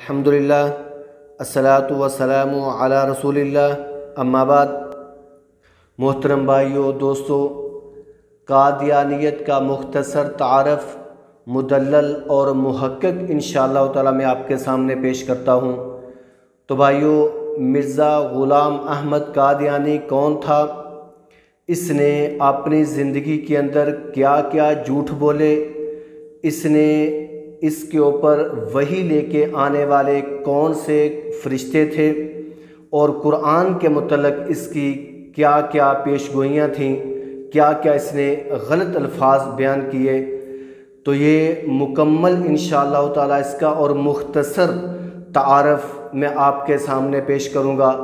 الحمدللہ الصلاۃ والسلام علی رسول اللہ اما بعد۔ محترم بھائیو دوستو، قادیانیت کا مختصر تعارف مدلل اور محقق انشاءاللہ تعالی میں آپ کے سامنے پیش کرتا ہوں۔ تو بھائیو، مرزا غلام احمد قادیانی کون تھا؟ اس نے اپنی زندگی کے اندر کیا کیا جھوٹ بولے؟ اس نے اس کے اوپر وحی لے کے آنے والے کون سے فرشتے تھے؟ اور قرآن کے متعلق اس کی کیا کیا پیش گوئیاں تھیں؟ کیا کیا اس نے غلط الفاظ بیان کیے؟ تو یہ مکمل انشاءاللہ تعالی اس کا اور مختصر تعارف میں آپ کے سامنے پیش کروں گا،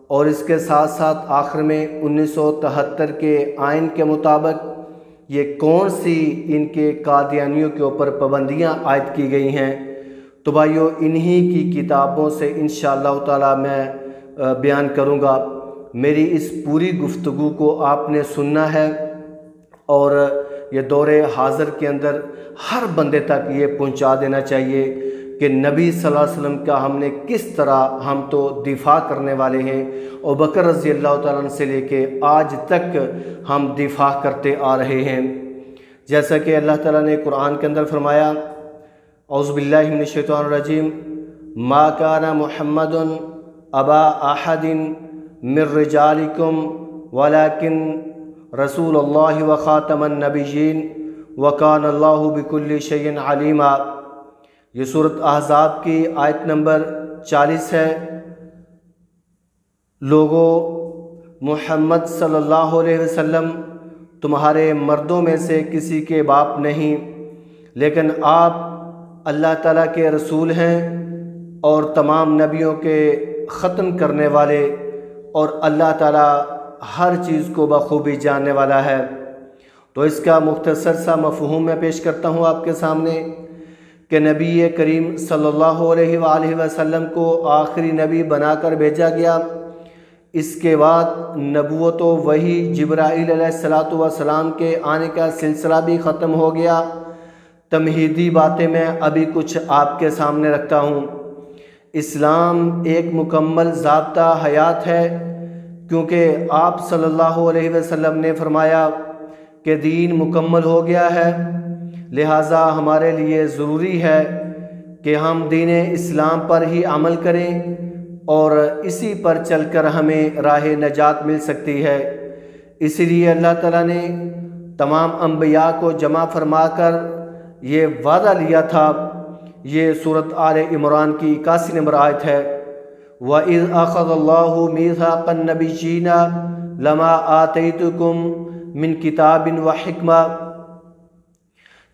اور اس کے ساتھ ساتھ آخر میں 1973 کے آئین کے مطابق یہ کون سی ان کے قادیانیوں کے اوپر پابندیاں عائد کی گئی ہیں۔ تو بھائیو، انہی کی کتابوں سے انشاءاللہ تعالی میں بیان کروں گا۔ میری اس پوری گفتگو کو آپ نے سننا ہے، اور یہ دور حاضر کے اندر ہر بندے تک یہ پہنچا دینا چاہیے کہ نبی صلی اللہ علیہ وسلم کا ہم نے کس طرح ہم تو دفاع کرنے والے ہیں، اور بکر رضی اللہ تعالیٰ عنہ سے لے کے آج تک ہم دفاع کرتے آ رہے ہیں۔ جیسا کہ اللہ تعالیٰ نے قرآن کے اندر فرمایا، اعوذ باللہ من الشیطان الرجیم، ما کان محمد ابا احد من رجالکم ولکن رسول اللہ وخاتم النبیین وکان اللہ بکل شیء علیما۔ یہ سورۃ احزاب کی آیت نمبر 40 ہے۔ لوگو، محمد صلی اللہ علیہ وسلم تمہارے مردوں میں سے کسی کے باپ نہیں، لیکن آپ اللہ تعالیٰ کے رسول ہیں اور تمام نبیوں کے ختم کرنے والے، اور اللہ تعالیٰ ہر چیز کو بخوبی جاننے والا ہے۔ تو اس کا مختصر سا مفہوم میں پیش کرتا ہوں آپ کے سامنے کہ نبی کریم صلی اللہ علیہ وآلہ وسلم کو آخری نبی بنا کر بھیجا گیا۔ اس کے بعد نبوت و وحی جبرائیل علیہ السلام کے آنے کا سلسلہ بھی ختم ہو گیا۔ تمہیدی باتیں میں ابھی کچھ آپ کے سامنے رکھتا ہوں۔ اسلام ایک مکمل ضابطہ حیات ہے، کیونکہ آپ صلی اللہ علیہ وسلم نے فرمایا کہ دین مکمل ہو گیا ہے، لہٰذا ہمارے لیے ضروری ہے کہ ہم دین اسلام پر ہی عمل کریں، اور اسی پر چل کر ہمیں راہ نجات مل سکتی ہے۔ اسی لیے اللہ تعالیٰ نے تمام انبیاء کو جمع فرما کر یہ وعدہ لیا تھا۔ یہ سورۃ آل عمران کی 81 نمبر آیت ہے، وَإِذْ أَخَذَ اللَّهُ مِيثَاقَ النَّبِيِّينَ لَمَا آتَيْتُكُم مِّن كِتَابٍ وَحِکْمَةٍ،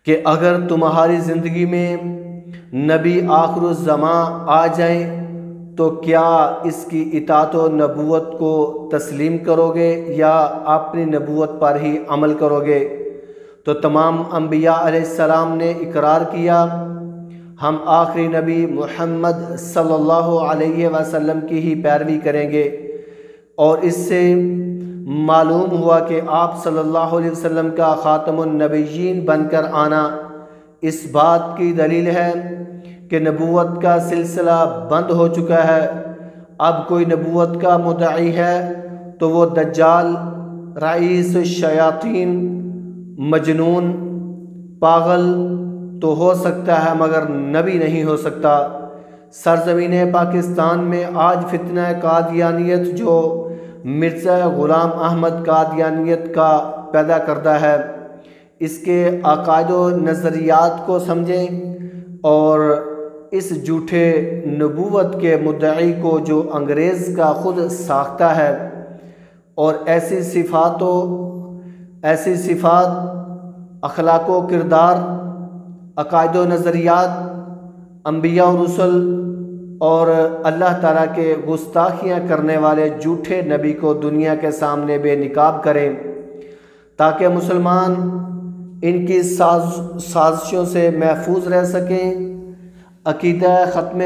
کہ اگر تمہاری زندگی میں نبی آخر الزماں آ جائیں تو کیا اس کی اطاعت و نبوت کو تسلیم کرو گے یا اپنی نبوت پر ہی عمل کرو گے؟ تو تمام انبیاء علیہ السلام نے اقرار کیا، ہم آخری نبی محمد صلی اللہ علیہ وسلم کی ہی پیروی کریں گے۔ اور اس سے معلوم ہوا کہ آپ صلی اللہ علیہ وسلم کا خاتم النبیین بن کر آنا اس بات کی دلیل ہے کہ نبوت کا سلسلہ بند ہو چکا ہے۔ اب کوئی نبوت کا مدعی ہے تو وہ دجال، رئیس الشیاطین، مجنون، پاگل تو ہو سکتا ہے مگر نبی نہیں ہو سکتا۔ سرزمین پاکستان میں آج فتنہ قادیانیت جو مرزا غلام احمد قادیانیت کا پیدا کردہ ہے، اس کے عقائد و نظریات کو سمجھیں، اور اس جھوٹے نبوت کے مدعی کو جو انگریز کا خود ساختہ ہے، اور ایسی صفات، اخلاق و کردار، عقائد و نظریات، انبیاء و رسل اور اللہ تعالیٰ کے گستاخیاں کرنے والے جھوٹے نبی کو دنیا کے سامنے بے نقاب کریں، تاکہ مسلمان ان کی سازشوں سے محفوظ رہ سکیں۔ عقیدہ ختم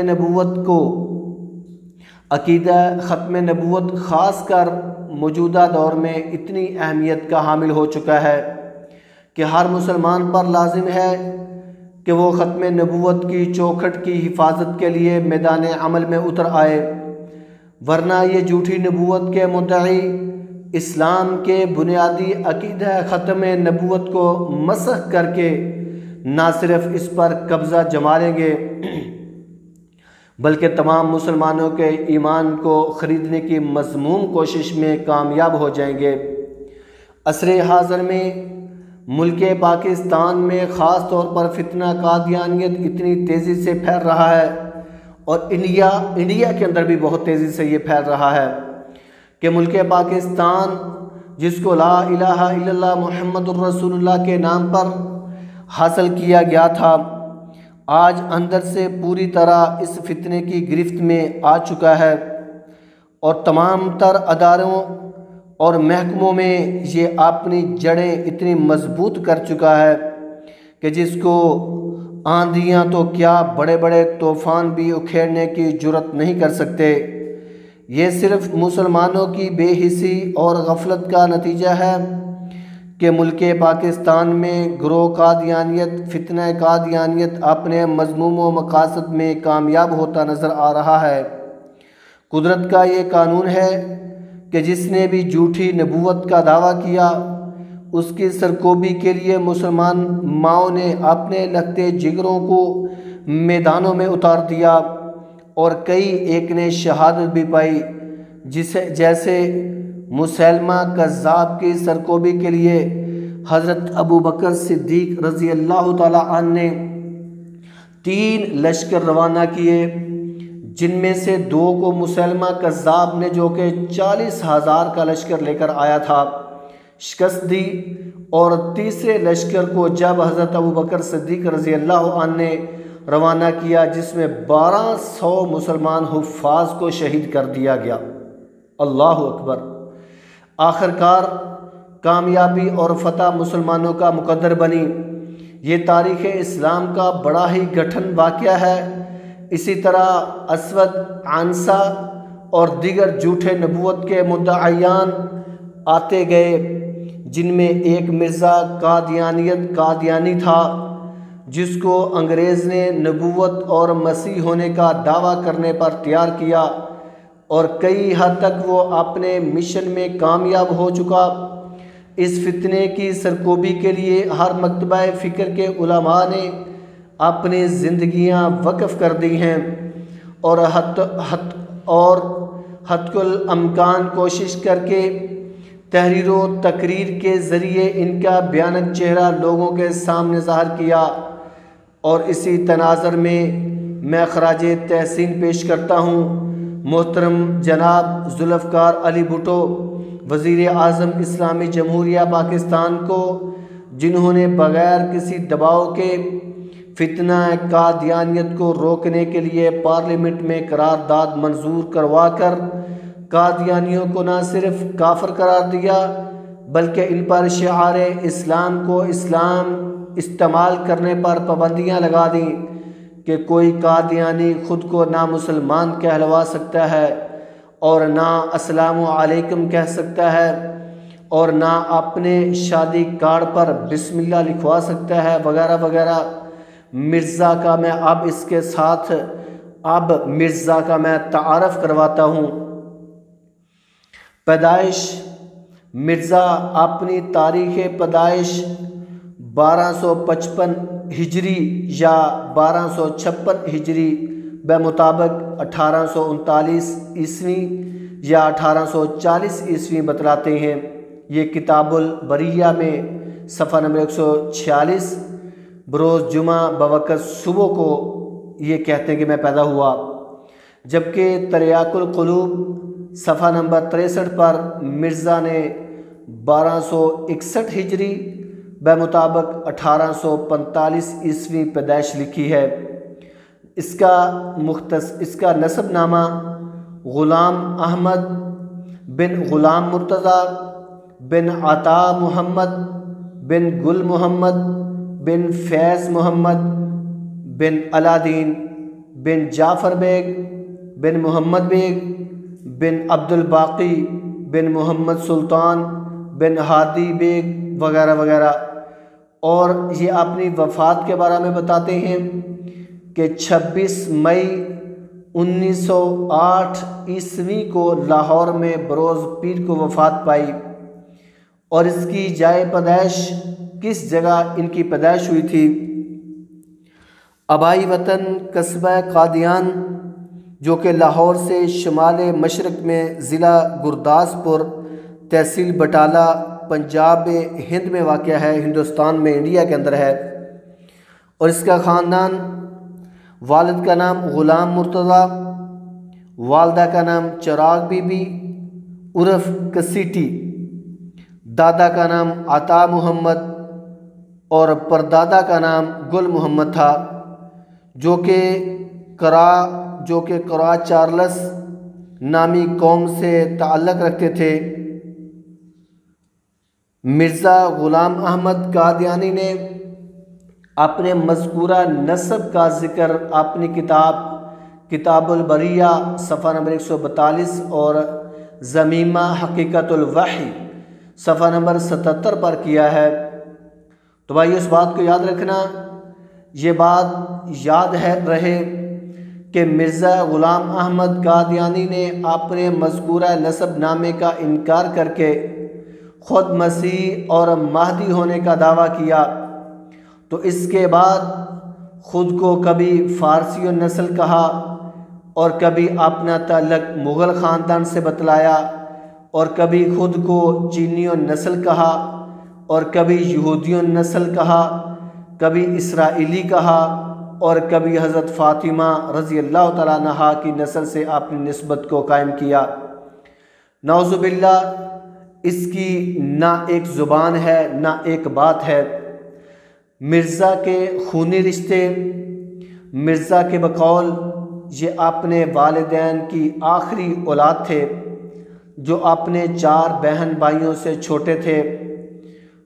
نبوت خاص کر موجودہ دور میں اتنی اہمیت کا حامل ہو چکا ہے کہ ہر مسلمان پر لازم ہے کہ وہ ختم نبوت کی چوکھٹ کی حفاظت کے لیے میدان عمل میں اتر آئے، ورنہ یہ جھوٹی نبوت کے مدعی اسلام کے بنیادی عقیدہ ختم نبوت کو مسخ کر کے نہ صرف اس پر قبضہ جما لیں گے بلکہ تمام مسلمانوں کے ایمان کو خریدنے کی مذموم کوشش میں کامیاب ہو جائیں گے۔ عصر حاضر میں ملک پاکستان میں خاص طور پر فتنہ قادیانیت اتنی تیزی سے پھیل رہا ہے، اور انڈیا کے اندر بھی بہت تیزی سے یہ پھیل رہا ہے کہ ملک پاکستان جس کو لا الہ الا اللہ محمد الرسول اللہ کے نام پر حاصل کیا گیا تھا، آج اندر سے پوری طرح اس فتنے کی گرفت میں آ چکا ہے، اور تمام تر اداروں اور محکموں میں یہ اپنی جڑیں اتنی مضبوط کر چکا ہے کہ جس کو آندھیاں تو کیا بڑے بڑے طوفان بھی اکھیڑنے کی جرت نہیں کر سکتے۔ یہ صرف مسلمانوں کی بے حسی اور غفلت کا نتیجہ ہے کہ ملک پاکستان میں گروہ قادیانیت، فتنہ قادیانیت اپنے مذموم و مقاصد میں کامیاب ہوتا نظر آ رہا ہے۔ قدرت کا یہ قانون ہے کہ جس نے بھی جھوٹی نبوت کا دعویٰ کیا، اس کی سرکوبی کے لیے مسلمان ماؤں نے اپنے لگتے جگروں کو میدانوں میں اتار دیا، اور کئی ایک نے شہادت بھی پائی، جیسے مسیلمہ کذاب کی سرکوبی کے لیے حضرت ابوبکر صدیق رضی اللہ تعالیٰ عنہ نے 3 لشکر روانہ کیے، جن میں سے 2 کو مسیلمہ کذاب نے، جو کہ 40,000 کا لشکر لے کر آیا تھا، شکست دی، اور تیسرے لشکر کو جب حضرت ابوبکر صدیق رضی اللہ عنہ نے روانہ کیا، جس میں 1200 مسلمان حفاظ کو شہید کر دیا گیا۔ اللہ اکبر۔ آخرکار کامیابی اور فتح مسلمانوں کا مقدر بنی۔ یہ تاریخ اسلام کا بڑا ہی گٹھن واقعہ ہے۔ اسی طرح اسود عنصہ اور دیگر جھوٹے نبوت کے مدعیان آتے گئے، جن میں ایک مرزا قادیانی تھا، جس کو انگریز نے نبوت اور مسیح ہونے کا دعویٰ کرنے پر تیار کیا، اور کئی حد تک وہ اپنے مشن میں کامیاب ہو چکا۔ اس فتنے کی سرکوبی کے لیے ہر مکتبہ فکر کے علماء نے اپنی زندگیاں وقف کر دی ہیں، اور حد الامکان کوشش کر کے تحریر و تقریر کے ذریعے ان کا بھیانک چہرہ لوگوں کے سامنے ظاہر کیا۔ اور اسی تناظر میں میں خراج تحسین پیش کرتا ہوں محترم جناب ذوالفقار علی بھٹو، وزیر اعظم اسلامی جمہوریہ پاکستان کو، جنہوں نے بغیر کسی دباؤ کے فتنہ قادیانیت کو روکنے کے لیے پارلیمنٹ میں قرارداد منظور کروا کر قادیانیوں کو نہ صرف کافر قرار دیا، بلکہ ان پر شعار اسلام کو اسلام استعمال کرنے پر پابندیاں لگا دیں کہ کوئی قادیانی خود کو نہ مسلمان کہلوا سکتا ہے، اور نہ السلام علیکم کہہ سکتا ہے، اور نہ اپنے شادی کارڈ پر بسم اللہ لکھوا سکتا ہے، وغیرہ وغیرہ۔ مرزا کا میں مرزا کا میں تعارف کرواتا ہوں۔ پیدائش: مرزا اپنی تاریخ پیدائش 1255 ہجری یا 1256 ہجری بمطابق 1839 عیسوی یا 1840 عیسوی بتلاتے ہیں۔ یہ کتاب البریہ میں صفحہ نمبر 146 بروز جمعہ بوقت صبح کو یہ کہتے ہیں کہ میں پیدا ہوا، جبکہ تریاق القلوب صفحہ نمبر 63 پر مرزا نے 1261 ہجری بمطابق 1845 عیسوی پیدائش لکھی ہے۔ اس کا نسب نامہ غلام احمد بن غلام مرتضیٰ بن عطا محمد بن گل محمد بن فیض محمد بن علادین بن جعفر بیگ بن محمد بیگ بن عبد الباقی بن محمد سلطان بن ہادی بیگ وغیرہ وغیرہ اور یہ اپنی وفات کے بارے میں بتاتے ہیں کہ 26 مئی 1908 عیسوی کو لاہور میں بروز پیر کو وفات پائی، اور اس کی جائے پیدائش کس جگہ ان کی پیدائش ہوئی تھی؟ آبائی وطن قصبہ قادیان، جو کہ لاہور سے شمال مشرق میں ضلع گرداسپور تحصیل بٹالہ پنجاب ہند میں واقع ہے، ہندوستان میں، انڈیا کے اندر ہے۔ اور اس کا خاندان، والد کا نام غلام مرتضیٰ، والدہ کا نام چراغ بی بی عرف کسیٹی، دادا کا نام عطا محمد اور پردادا کا نام گل محمد تھا، جو کہ کرا چارلس نامی قوم سے تعلق رکھتے تھے۔ مرزا غلام احمد قادیانی نے اپنے مذکورہ نسب کا ذکر اپنی کتاب البریہ صفحہ نمبر 142 اور ضمیمہ حقیقت الوحی صفحہ نمبر 77 پر کیا ہے۔ تو بھائی اس بات کو یاد رکھنا، یہ بات یاد رہے کہ مرزا غلام احمد قادیانی نے اپنے مذکورہ نسب نامے کا انکار کر کے خود مسیح اور مہدی ہونے کا دعویٰ کیا، تو اس کے بعد خود کو کبھی فارسی النسل کہا اور کبھی اپنا تعلق مغل خاندان سے بتلایا، اور کبھی خود کو چینی النسل کہا اور کبھی یہودی النسل کہا، کبھی اسرائیلی کہا، اور کبھی حضرت فاطمہ رضی اللہ تعالیٰ عنہا کی نسل سے اپنی نسبت کو قائم کیا۔ نعوذ باللہ، اس کی نہ ایک زبان ہے نہ ایک بات ہے۔ مرزا کے خونی رشتے، مرزا کے بقول یہ اپنے والدین کی آخری اولاد تھے، جو اپنے 4 بہن بھائیوں سے چھوٹے تھے۔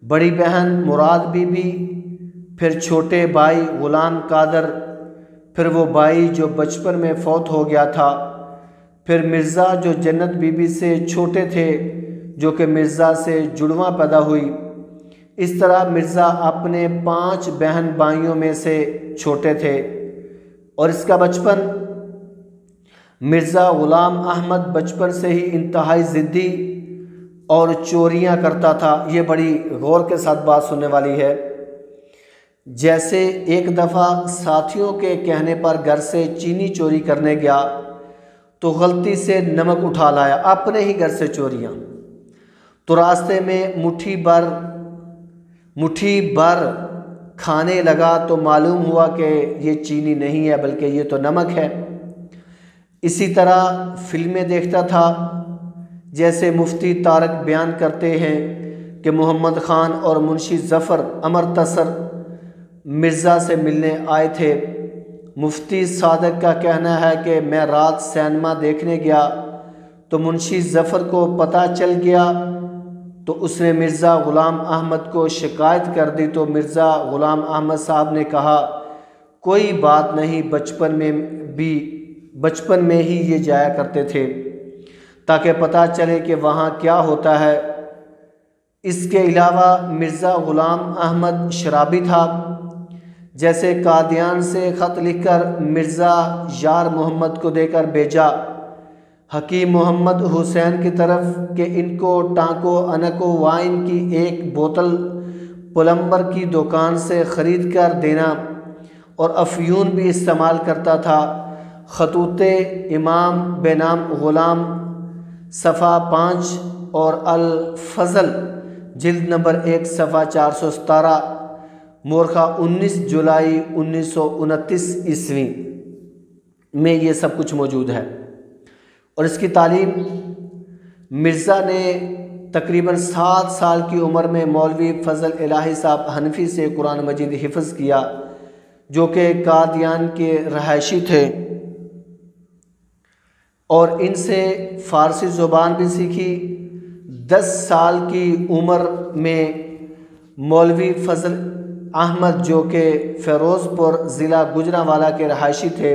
بڑی بہن مراد بی بی، پھر چھوٹے بھائی غلام قادر، پھر وہ بھائی جو بچپن میں فوت ہو گیا تھا، پھر مرزا جو جنت بی بی سے چھوٹے تھے، جو کہ مرزا سے جڑواں پیدا ہوئی۔ اس طرح مرزا اپنے 5 بہن بھائیوں میں سے چھوٹے تھے، اور اس کا بچپن، مرزا غلام احمد بچپن سے ہی انتہائی ضدی اور چوریاں کرتا تھا۔ یہ بڑی غور کے ساتھ بات سننے والی ہے۔ جیسے ایک دفعہ ساتھیوں کے کہنے پر گھر سے چینی چوری کرنے گیا تو غلطی سے نمک اٹھا لایا، اپنے ہی گھر سے چوریاں، تو راستے میں مٹھی بھر کھانے لگا تو معلوم ہوا کہ یہ چینی نہیں ہے بلکہ یہ تو نمک ہے۔ اسی طرح فلمیں دیکھتا تھا، جیسے مفتی طارق بیان کرتے ہیں کہ محمد خان اور منشی ظفر امرتسر مرزا سے ملنے آئے تھے۔ مفتی صادق کا کہنا ہے کہ میں رات سینما دیکھنے گیا تو منشی ظفر کو پتہ چل گیا تو اس نے مرزا غلام احمد کو شکایت کر دی، تو مرزا غلام احمد صاحب نے کہا کوئی بات نہیں، بچپن میں ہی یہ جایا کرتے تھے تاکہ پتہ چلے کہ وہاں کیا ہوتا ہے۔ اس کے علاوہ مرزا غلام احمد شرابی تھا، جیسے قادیان سے خط لکھ کر مرزا یار محمد کو دے کر بھیجا حکیم محمد حسین کی طرف کہ ان کو ٹانکو انکو وائن کی ایک بوتل پلمبر کی دکان سے خرید کر دینا، اور افیون بھی استعمال کرتا تھا۔ خطوط امام بنام غلام صفحہ 5 اور الفضل جلد نمبر 1 صفحہ 417، مورخہ 19 جولائی 1929 عیسوی میں یہ سب کچھ موجود ہے۔ اور اس کی تعلیم، مرزا نے تقریباً 7 سال کی عمر میں مولوی فضل الہی صاحب حنفی سے قرآن مجید حفظ کیا، جو کہ قادیان کے رہائشی تھے، اور ان سے فارسی زبان بھی سیکھی۔ 10 سال کی عمر میں مولوی فضل احمد، جو کہ فیروز پور ضلع گجرانوالہ کے رہائشی تھے،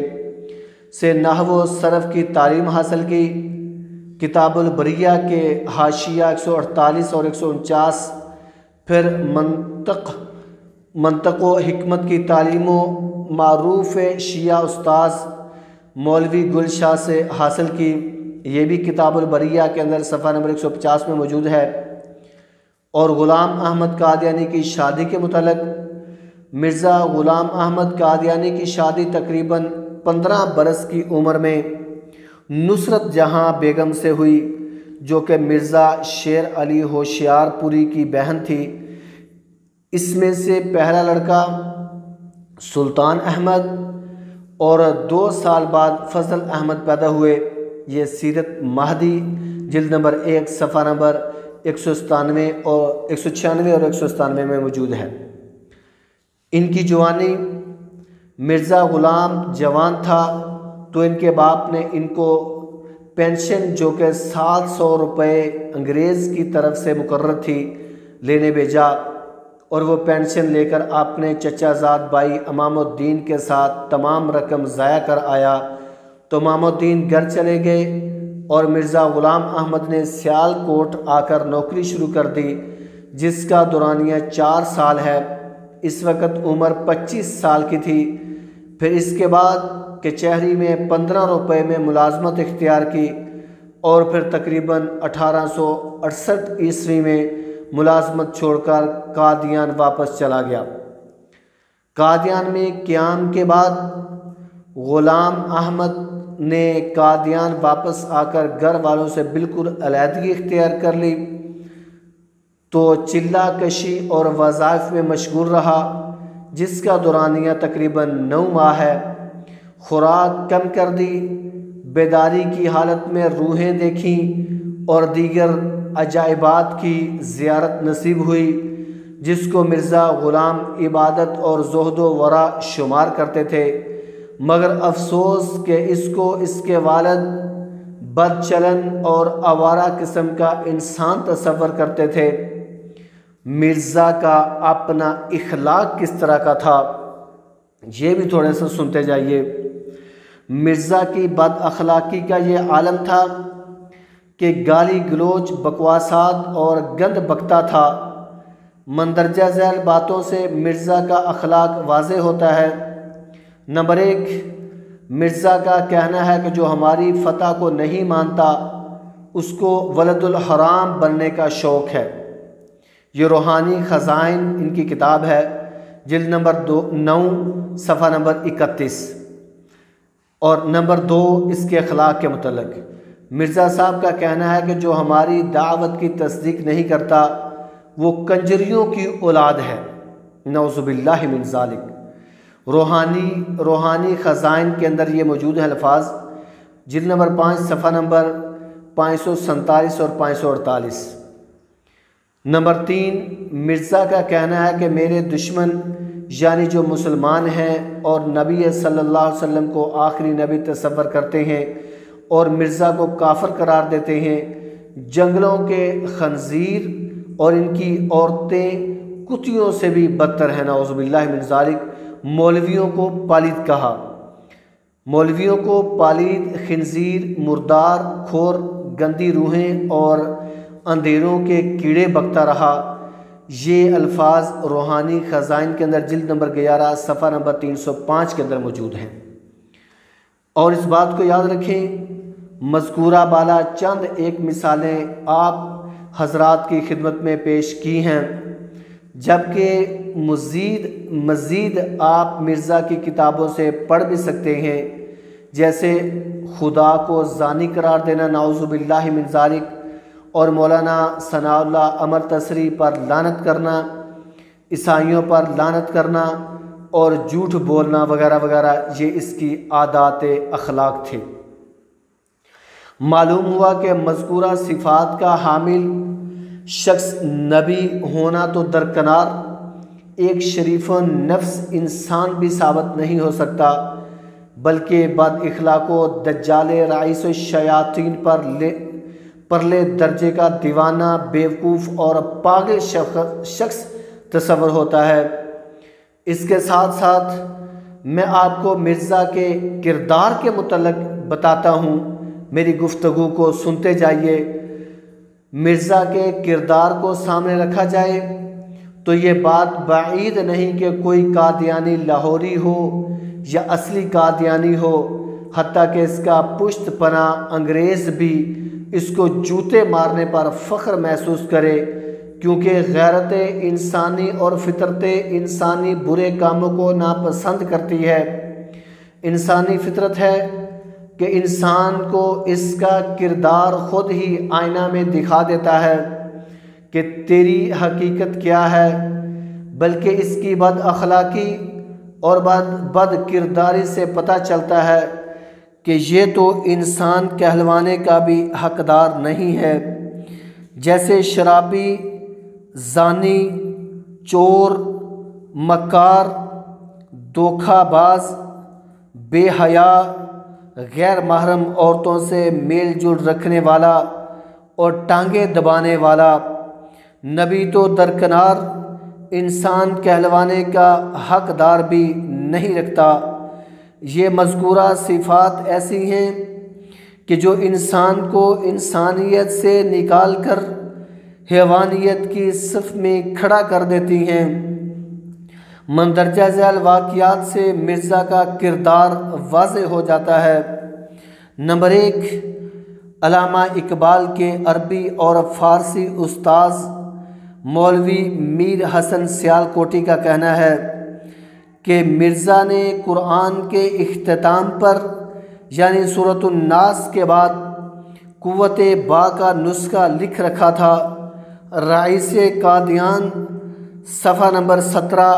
سے نحو و صرف کی تعلیم حاصل کی۔ کتاب البریہ کے حاشیہ 148 اور 149، پھر منطق منطق و حکمت کی تعلیم و معروف شیعہ استاذ مولوی گل شاہ سے حاصل کی۔ یہ بھی کتاب البریہ کے اندر صفحہ نمبر 150 میں موجود ہے۔ اور غلام احمد قادیانی کی شادی کے متعلق، مرزا غلام احمد قادیانی کی شادی تقریباً 15 برس کی عمر میں نصرت جہاں بیگم سے ہوئی، جو کہ مرزا شیر علی ہوشیار پوری کی بہن تھی۔ اس میں سے پہلا لڑکا سلطان احمد اور 2 سال بعد فضل احمد پیدا ہوئے۔ یہ سیرت مہدی جلد نمبر 1 صفحہ نمبر 196 اور 197 میں موجود ہے۔ ان کی جوانی، مرزا غلام جوان تھا تو ان کے باپ نے ان کو پینشن جو کہ 700 روپے انگریز کی طرف سے مقرر تھی لینے بھیجا، اور وہ پینشن لے کر اپنے چچا زاد بھائی امام الدین کے ساتھ تمام رقم ضائع کر آیا تو امام الدین گھر چلے گئے اور مرزا غلام احمد نے سیال کوٹ آ کر نوکری شروع کر دی، جس کا دورانیہ 4 سال ہے۔ اس وقت عمر 25 سال کی تھی۔ پھر اس کے بعد کچہری میں 15 روپے میں ملازمت اختیار کی اور پھر تقریباً 1868 عیسوی میں ملازمت چھوڑ کر قادیان واپس چلا گیا۔ قادیان میں قیام کے بعد غلام احمد نے قادیان واپس آ کر گھر والوں سے بالکل علیحدگی اختیار کر لی تو چلہ کشی اور وظائف میں مشغول رہا، جس کا دورانیہ تقریباً 9 ماہ ہے۔ خوراک کم کر دی، بیداری کی حالت میں روحیں دیکھیں اور دیگر عجائبات کی زیارت نصیب ہوئی، جس کو مرزا غلام عبادت اور زہد و ورع شمار کرتے تھے، مگر افسوس کہ اس کو اس کے والد بد چلن اور آوارہ قسم کا انسان تصور کرتے تھے۔ مرزا کا اپنا اخلاق کس طرح کا تھا، یہ بھی تھوڑے سے سنتے جائیے۔ مرزا کی بد اخلاقی کا یہ عالم تھا کہ گالی گلوچ، بکواسات اور گند بکتا تھا۔ مندرجہ ذیل باتوں سے مرزا کا اخلاق واضح ہوتا ہے۔ نمبر 1، مرزا کا کہنا ہے کہ جو ہماری فتح کو نہیں مانتا اس کو ولد الحرام بننے کا شوق ہے۔ یہ روحانی خزائن ان کی کتاب ہے، جلد نمبر 9 صفحہ نمبر 31۔ اور نمبر 2، اس کے اخلاق کے متعلق مرزا صاحب کا کہنا ہے کہ جو ہماری دعوت کی تصدیق نہیں کرتا وہ کنجریوں کی اولاد ہے، نعوذ باللہ من ذالک۔ روحانی خزائن کے اندر یہ موجود ہیں الفاظ، جلد نمبر 5 صفحہ نمبر 547 اور 548۔ نمبر 3، مرزا کا کہنا ہے کہ میرے دشمن یعنی جو مسلمان ہیں اور نبی صلی اللہ علیہ وسلم کو آخری نبی تصور کرتے ہیں اور مرزا کو کافر قرار دیتے ہیں، جنگلوں کے خنزیر اور ان کی عورتیں کتیوں سے بھی بدتر ہیں، نعوذ باللہ من ذالک۔ مولویوں کو پالید کہا، مولویوں کو پالید، خنزیر، مردار، کھور، گندی روحیں اور اندھیروں کے کیڑے بکتا رہا۔ یہ الفاظ روحانی خزائن کے اندر جلد نمبر 11 صفحہ نمبر 305 کے اندر موجود ہیں۔ اور اس بات کو یاد رکھیں، مذکورہ بالا چند ایک مثالیں آپ حضرات کی خدمت میں پیش کی ہیں، جبکہ مزید آپ مرزا کی کتابوں سے پڑھ بھی سکتے ہیں، جیسے خدا کو زانی قرار دینا، نعوذ باللہ من ذالک، اور مولانا ثناء اللہ امر تسری پر لعنت کرنا، عیسائیوں پر لعنت کرنا اور جھوٹ بولنا وغیرہ وغیرہ، یہ اس کی عادات اخلاق تھے۔ معلوم ہوا کہ مذکورہ صفات کا حامل شخص نبی ہونا تو درکنار، ایک شریف و نفس انسان بھی ثابت نہیں ہو سکتا، بلکہ بد اخلاق و دجال رئیس الشیاطین پرلے درجے کا دیوانہ، بیوقوف اور پاگل شخص تصور ہوتا ہے۔ اس کے ساتھ ساتھ میں آپ کو مرزا کے کردار کے متعلق بتاتا ہوں، میری گفتگو کو سنتے جائیے۔ مرزا کے کردار کو سامنے رکھا جائے تو یہ بات بعید نہیں کہ کوئی قادیانی لاہوری ہو یا اصلی قادیانی ہو، حتیٰ کہ اس کا پشت پناہ انگریز بھی اس کو جوتے مارنے پر فخر محسوس کرے، کیونکہ غیرت انسانی اور فطرت انسانی برے کاموں کو ناپسند کرتی ہے۔ انسانی فطرت ہے کہ انسان کو اس کا کردار خود ہی آئینہ میں دکھا دیتا ہے کہ تیری حقیقت کیا ہے، بلکہ اس کی بد اخلاقی اور بد کرداری سے پتہ چلتا ہے کہ یہ تو انسان کہلوانے کا بھی حقدار نہیں ہے۔ جیسے شرابی، زانی، چور، مکار، دھوکہ باز، بے حیا، غیر محرم عورتوں سے میل جول رکھنے والا اور ٹانگیں دبانے والا، نبی تو درکنار انسان کہلوانے کا حقدار بھی نہیں رکھتا۔ یہ مذکورہ صفات ایسی ہیں کہ جو انسان کو انسانیت سے نکال کر حیوانیت کی صف میں کھڑا کر دیتی ہیں۔ مندرجہ ذیل واقعات سے مرزا کا کردار واضح ہو جاتا ہے۔ نمبر 1، علامہ اقبال کے عربی اور فارسی استاذ مولوی میر حسن سیالکوٹی کا کہنا ہے کہ مرزا نے قرآن کے اختتام پر یعنی سورۃ الناس کے بعد قوت با کا نسخہ لکھ رکھا تھا۔ رئیس قادیان صفحہ نمبر 17،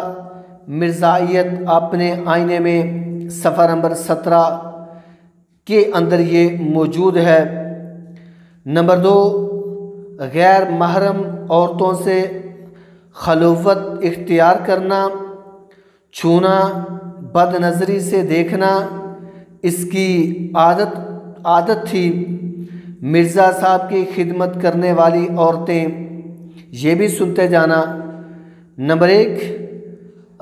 مرزائیت اپنے آئینے میں صفحہ نمبر 17 کے اندر یہ موجود ہے۔ نمبر 2، غیر محرم عورتوں سے خلوت اختیار کرنا، چھونا، بد نظری سے دیکھنا اس کی عادت تھی۔ مرزا صاحب کی خدمت کرنے والی عورتیں، یہ بھی سنتے جانا۔ نمبر 1،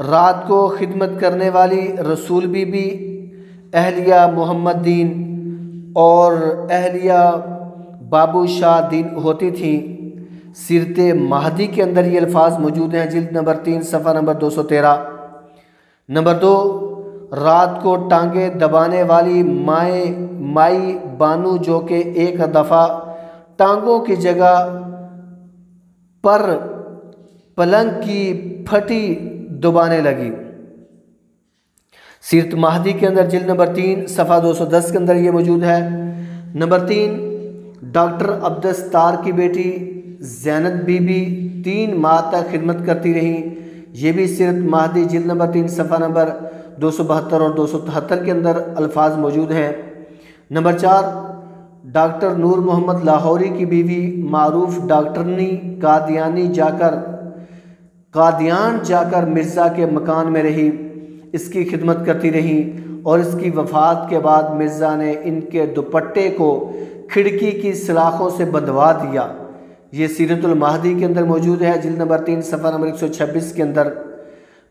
رات کو خدمت کرنے والی رسول بی بی اہلیہ محمد دین اور اہلیہ بابو شاہ دین ہوتی تھیں۔ سیرت مہدی کے اندر یہ الفاظ موجود ہیں، جلد نمبر 3 صفحہ نمبر 213۔ نمبر 2، رات کو ٹانگیں دبانے والی مائی بانو جو کہ ایک دفعہ ٹانگوں کی جگہ پر پلنگ کی پھٹی دبانے لگی۔ سیرت مہدی کے اندر جلد نمبر 3 صفحہ 210 کے اندر یہ موجود ہے۔ نمبر 3، ڈاکٹر عبدالستار کی بیٹی زینت بی بی 3 ماہ تک خدمت کرتی رہیں، یہ بھی سیرت مہدی جلد نمبر 3 صفحہ نمبر 272 اور 273 کے اندر الفاظ موجود ہیں۔ نمبر 4، ڈاکٹر نور محمد لاہوری کی بیوی معروف ڈاکٹرنی قادیان جا کر مرزا کے مکان میں رہی، اس کی خدمت کرتی رہی اور اس کی وفات کے بعد مرزا نے ان کے دوپٹے کو کھڑکی کی سلاخوں سے بندھوا دیا۔ یہ سیرت المہدی کے اندر موجود ہے، جلد نمبر 3 صفحہ نمبر 126 کے اندر۔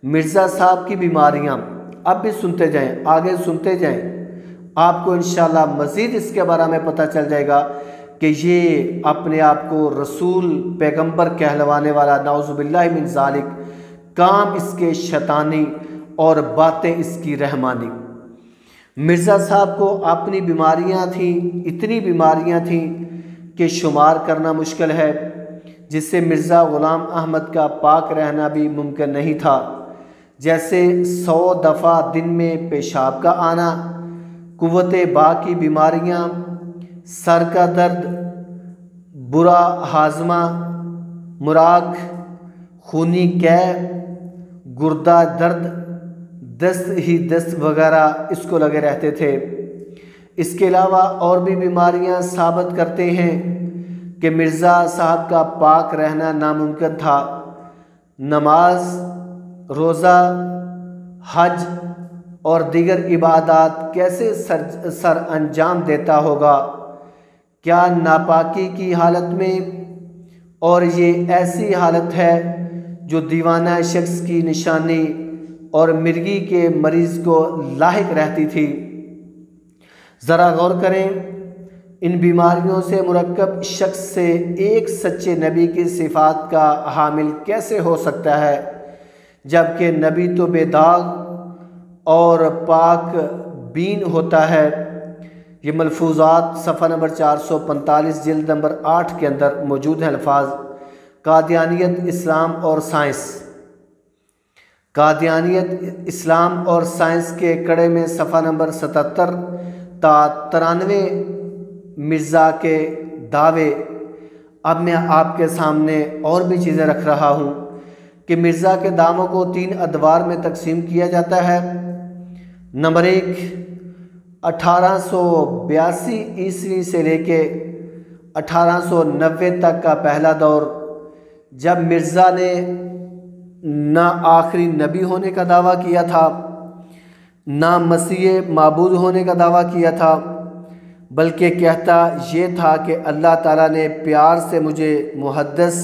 مرزا صاحب کی بیماریاں اب بھی سنتے جائیں، آگے سنتے جائیں، آپ کو انشاءاللہ مزید اس کے بارے میں پتہ چل جائے گا کہ یہ اپنے آپ کو رسول پیغمبر کہلوانے والا نعوذ باللہ من ذالک، کام اس کے شیطانی اور باتیں اس کی رحمانی۔ مرزا صاحب کو اپنی بیماریاں تھیں، اتنی بیماریاں تھیں کہ شمار کرنا مشکل ہے، جس سے مرزا غلام احمد کا پاک رہنا بھی ممکن نہیں تھا۔ جیسے 100 دفعہ دن میں پیشاب کا آنا، قوت با کی بیماریاں، سر کا درد، برا ہاضمہ، مراغ، خونی قے، گردہ درد، دست ہی دست وغیرہ اس کو لگے رہتے تھے۔ اس کے علاوہ اور بھی بیماریاں ثابت کرتے ہیں کہ مرزا صاحب کا پاک رہنا ناممکن تھا۔ نماز، روزہ، حج اور دیگر عبادات کیسے سر انجام دیتا ہوگا؟ کیا ناپاکی کی حالت میں؟ اور یہ ایسی حالت ہے جو دیوانہ شخص کی نشانی اور مرگی کے مریض کو لاحق رہتی تھی۔ ذرا غور کریں ان بیماریوں سے مرکب شخص سے ایک سچے نبی کی صفات کا حامل کیسے ہو سکتا ہے، جبکہ نبی تو بے داغ اور پاک بین ہوتا ہے؟ یہ ملفوظات صفحہ نمبر 445 جلد نمبر 8 کے اندر موجود ہیں الفاظ۔ قادیانیت، اسلام اور سائنس۔ قادیانیت، اسلام اور سائنس کے کڑے میں صفحہ نمبر 77 تا 93 مرزا کے دعوے۔ اب میں آپ کے سامنے اور بھی چیزیں رکھ رہا ہوں کہ مرزا کے دعووں کو 3 ادوار میں تقسیم کیا جاتا ہے۔ نمبر 1، 1882 عیسوی سے لے کے 1890 تک کا پہلا دور، جب مرزا نے نہ آخری نبی ہونے کا دعویٰ کیا تھا، نہ مسیح معبود ہونے کا دعویٰ کیا تھا، بلکہ کہتا یہ تھا کہ اللہ تعالیٰ نے پیار سے مجھے محدث،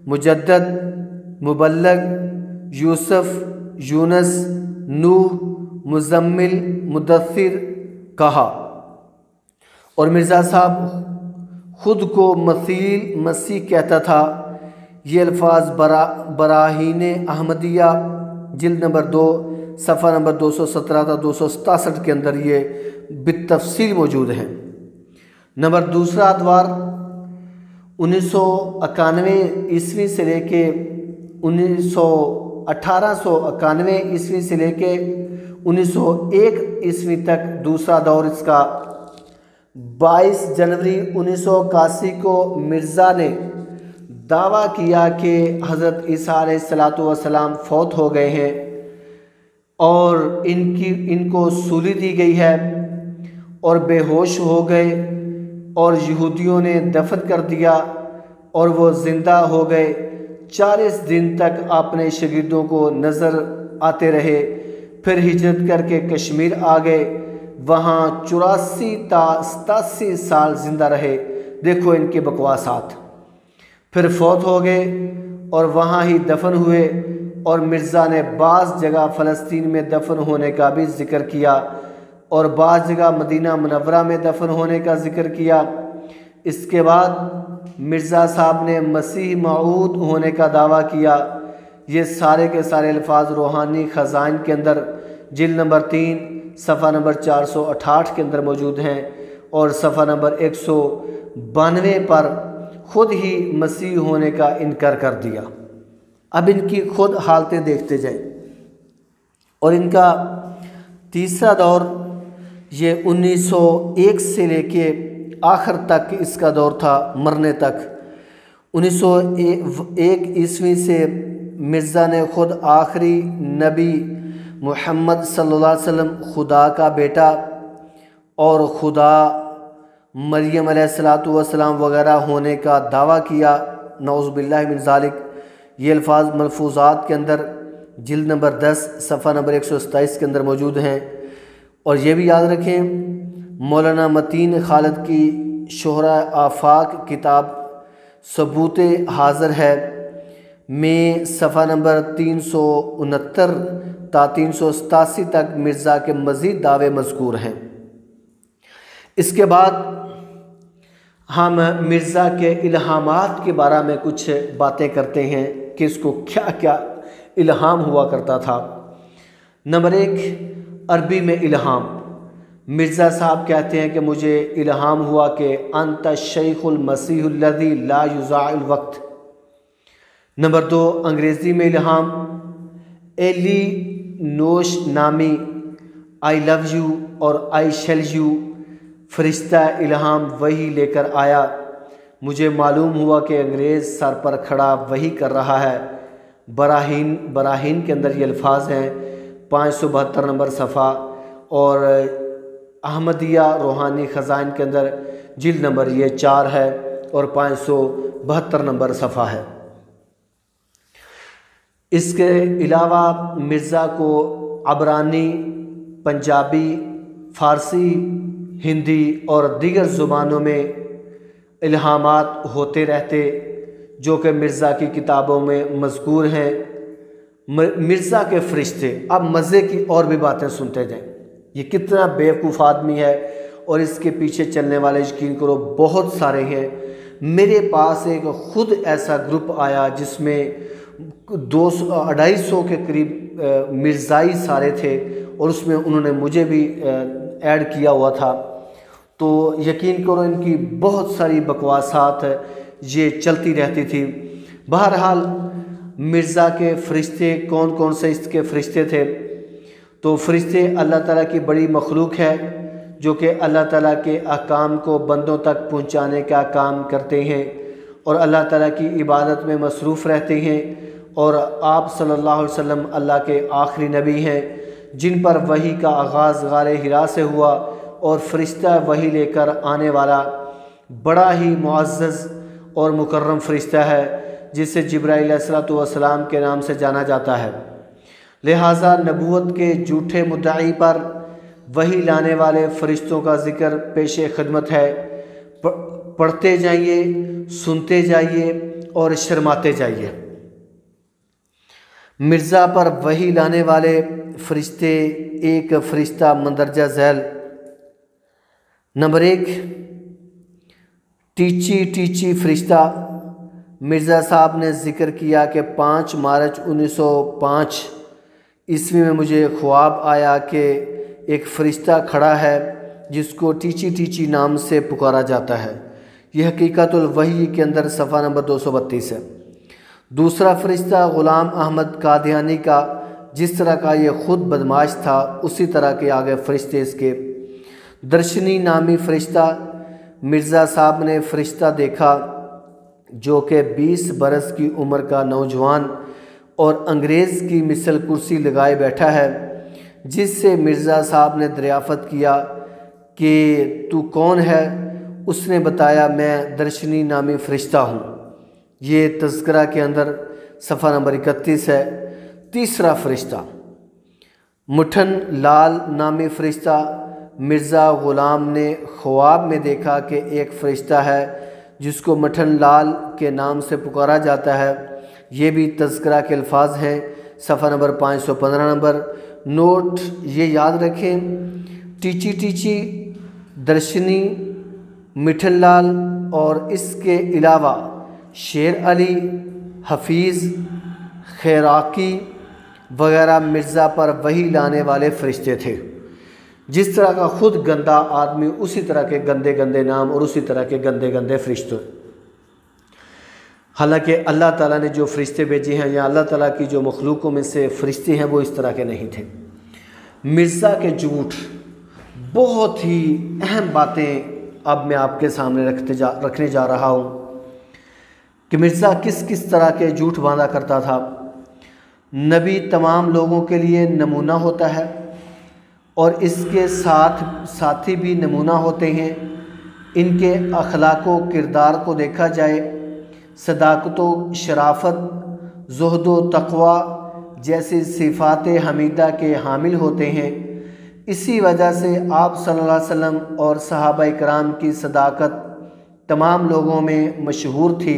مجدد، مبلغ، یوسف، یونس، نوح، مزمل، مدثر کہا، اور مرزا صاحب خود کو مسیح کہتا تھا۔ یہ الفاظ براہین احمدیہ جلد نمبر 2 صفحہ نمبر 217 تا 267 کے اندر یہ بالتفصیل موجود ہیں۔ نمبر دوسرا ادوار 1991 عیسوی سے لے کے 1891 عیسوی سے لے کے 1901 عیسوی تک دوسرا دور اس کا۔ 22 جنوری 1981 کو مرزا نے دعویٰ کیا کہ حضرت عیسیٰ علیہ السلام فوت ہو گئے ہیں اور ان کو سولی دی گئی ہے اور بے ہوش ہو گئے، اور یہودیوں نے دفن کر دیا اور وہ زندہ ہو گئے۔ 40 دن تک اپنے شاگردوں کو نظر آتے رہے، پھر ہجرت کر کے کشمیر آ گئے، وہاں 84 تا 87 سال زندہ رہے۔ دیکھو ان کے بکواسات۔ پھر فوت ہو گئے اور وہاں ہی دفن ہوئے، اور مرزا نے بعض جگہ فلسطین میں دفن ہونے کا بھی ذکر کیا اور بعض جگہ مدینہ منورہ میں دفن ہونے کا ذکر کیا۔ اس کے بعد مرزا صاحب نے مسیح موعود ہونے کا دعویٰ کیا۔ یہ سارے کے سارے الفاظ روحانی خزائن کے اندر جلد نمبر 3 صفحہ نمبر 468 کے اندر موجود ہیں، اور صفحہ نمبر 192 پر خود ہی مسیح ہونے کا انکار کر دیا۔ اب ان کی خود حالتیں دیکھتے جائیں۔ اور ان کا تیسرا دور یہ 1901 سے لے کے آخر تک اس کا دور تھا، مرنے تک۔ 1901 عیسوی سے مرزا نے خود آخری نبی محمد صلی اللہ علیہ وسلم خدا کا بیٹا اور خدا مریم علیہ السلام وغیرہ ہونے کا دعویٰ کیا، نعوذ باللہ من ذالک۔ یہ الفاظ ملفوظات کے اندر جلد نمبر 10 صفحہ نمبر 127 کے اندر موجود ہیں۔ اور یہ بھی یاد رکھیں، مولانا متین خالد کی شہرہ آفاق کتاب ثبوت حاضر ہے میں صفحہ نمبر 369 تا 387 تک مرزا کے مزید دعوے مذکور ہیں۔ اس کے بعد ہم مرزا کے الہامات کے بارے میں کچھ باتیں کرتے ہیں کہ اس کو کیا کیا الہام ہوا کرتا تھا۔ نمبر 1، عربی میں الہام۔ مرزا صاحب کہتے ہیں کہ مجھے الہام ہوا کہ انت الشیخ المسیح الذی لا یضاع الوقت۔ نمبر 2، انگریزی میں الہام۔ ایلی نوش نامی، آئی لو یو اور آئی شیل یو، فرشتہ الہام وہی لے کر آیا، مجھے معلوم ہوا کہ انگریز سر پر کھڑا وہی کر رہا ہے۔ براہین کے اندر یہ الفاظ ہیں، 572 نمبر صفحہ، اور احمدیہ روحانی خزائن کے اندر جلد نمبر یہ 4 ہے اور 572 نمبر صفحہ ہے۔ اس کے علاوہ مرزا کو عبرانی، پنجابی، فارسی، ہندی اور دیگر زبانوں میں الہامات ہوتے رہتے، جو کہ مرزا کی کتابوں میں مذکور ہیں۔ مرزا کے فرشتے۔ اب مزے کی اور بھی باتیں سنتے جائیں، یہ کتنا بیوقوف آدمی ہے اور اس کے پیچھے چلنے والے یقین کرو بہت سارے ہیں۔ میرے پاس ایک خود ایسا گروپ آیا جس میں 200-250 کے قریب مرزائی سارے تھے، اور اس میں انہوں نے مجھے بھی ایڈ کیا ہوا تھا۔ تو یقین کرو ان کی بہت ساری بکواسات یہ چلتی رہتی تھی۔ بہرحال مرزا کے فرشتے کون کون سے اس کے فرشتے تھے؟ تو فرشتے اللہ تعالیٰ کی بڑی مخلوق ہے جو کہ اللہ تعالیٰ کے احکام کو بندوں تک پہنچانے کا کام کرتے ہیں اور اللہ تعالیٰ کی عبادت میں مصروف رہتے ہیں، اور آپ صلی اللہ علیہ وسلم اللہ کے آخری نبی ہیں جن پر وحی کا آغاز غار حرا سے ہوا، اور فرشتہ وحی لے کر آنے والا بڑا ہی معزز اور مکرم فرشتہ ہے جسے جبرائیل علیہ السلام کے نام سے جانا جاتا ہے۔ لہٰذا نبوت کے جھوٹے مدعی پر وحی لانے والے فرشتوں کا ذکر پیش خدمت ہے۔ پڑھتے جائیے، سنتے جائیے اور شرماتے جائیے۔ مرزا پر وحی لانے والے فرشتے، ایک فرشتہ مندرجہ ذیل۔ نمبر 1، ٹیچی فرشتہ۔ مرزا صاحب نے ذکر کیا کہ 5 مارچ 1905 عیسوی میں مجھے خواب آیا کہ ایک فرشتہ کھڑا ہے جس کو ٹیچی نام سے پکارا جاتا ہے۔ یہ حقیقت الوحی کے اندر صفحہ نمبر 232 ہے۔ دوسرا فرشتہ غلام احمد قادیانی کا، جس طرح کا یہ خود بدمعاش تھا اسی طرح کے آگے فرشتے اس کے۔ درشنی نامی فرشتہ۔ مرزا صاحب نے فرشتہ دیکھا جو کہ 20 برس کی عمر کا نوجوان اور انگریز کی مثل کرسی لگائے بیٹھا ہے، جس سے مرزا صاحب نے دریافت کیا کہ تو کون ہے؟ اس نے بتایا میں درشنی نامی فرشتہ ہوں۔ یہ تذکرہ کے اندر صفحہ نمبر 31 ہے۔ تیسرا فرشتہ مٹھن لال نامی فرشتہ۔ مرزا غلام نے خواب میں دیکھا کہ ایک فرشتہ ہے جس کو مٹھن لال کے نام سے پکارا جاتا ہے۔ یہ بھی تذکرہ کے الفاظ ہیں، صفحہ نمبر 515 نمبر۔ نوٹ یہ یاد رکھیں، ٹیچی، درشنی، مٹھن لال اور اس کے علاوہ شیر علی، حفیظ، خیراکی وغیرہ مرزا پر وحی لانے والے فرشتے تھے۔ جس طرح کا خود گندا آدمی اسی طرح کے گندے نام اور اسی طرح کے گندے فرشتوں۔ حالانکہ اللہ تعالیٰ نے جو فرشتے بھیجے ہیں یا اللہ تعالیٰ کی جو مخلوقوں میں سے فرشتے ہیں وہ اس طرح کے نہیں تھے۔ مرزا کے جھوٹ، بہت ہی اہم باتیں اب میں آپ کے سامنے رکھنے جا رہا ہوں کہ مرزا کس طرح کے جھوٹ باندھا کرتا تھا۔ نبی تمام لوگوں کے لیے نمونہ ہوتا ہے اور اس کے ساتھی بھی نمونہ ہوتے ہیں۔ ان کے اخلاق و کردار کو دیکھا جائے، صداقت و شرافت، زہد و تقوی جیسی صفات حمیدہ کے حامل ہوتے ہیں۔ اسی وجہ سے آپ صلی اللہ علیہ وسلم اور صحابہ کرام کی صداقت تمام لوگوں میں مشہور تھی۔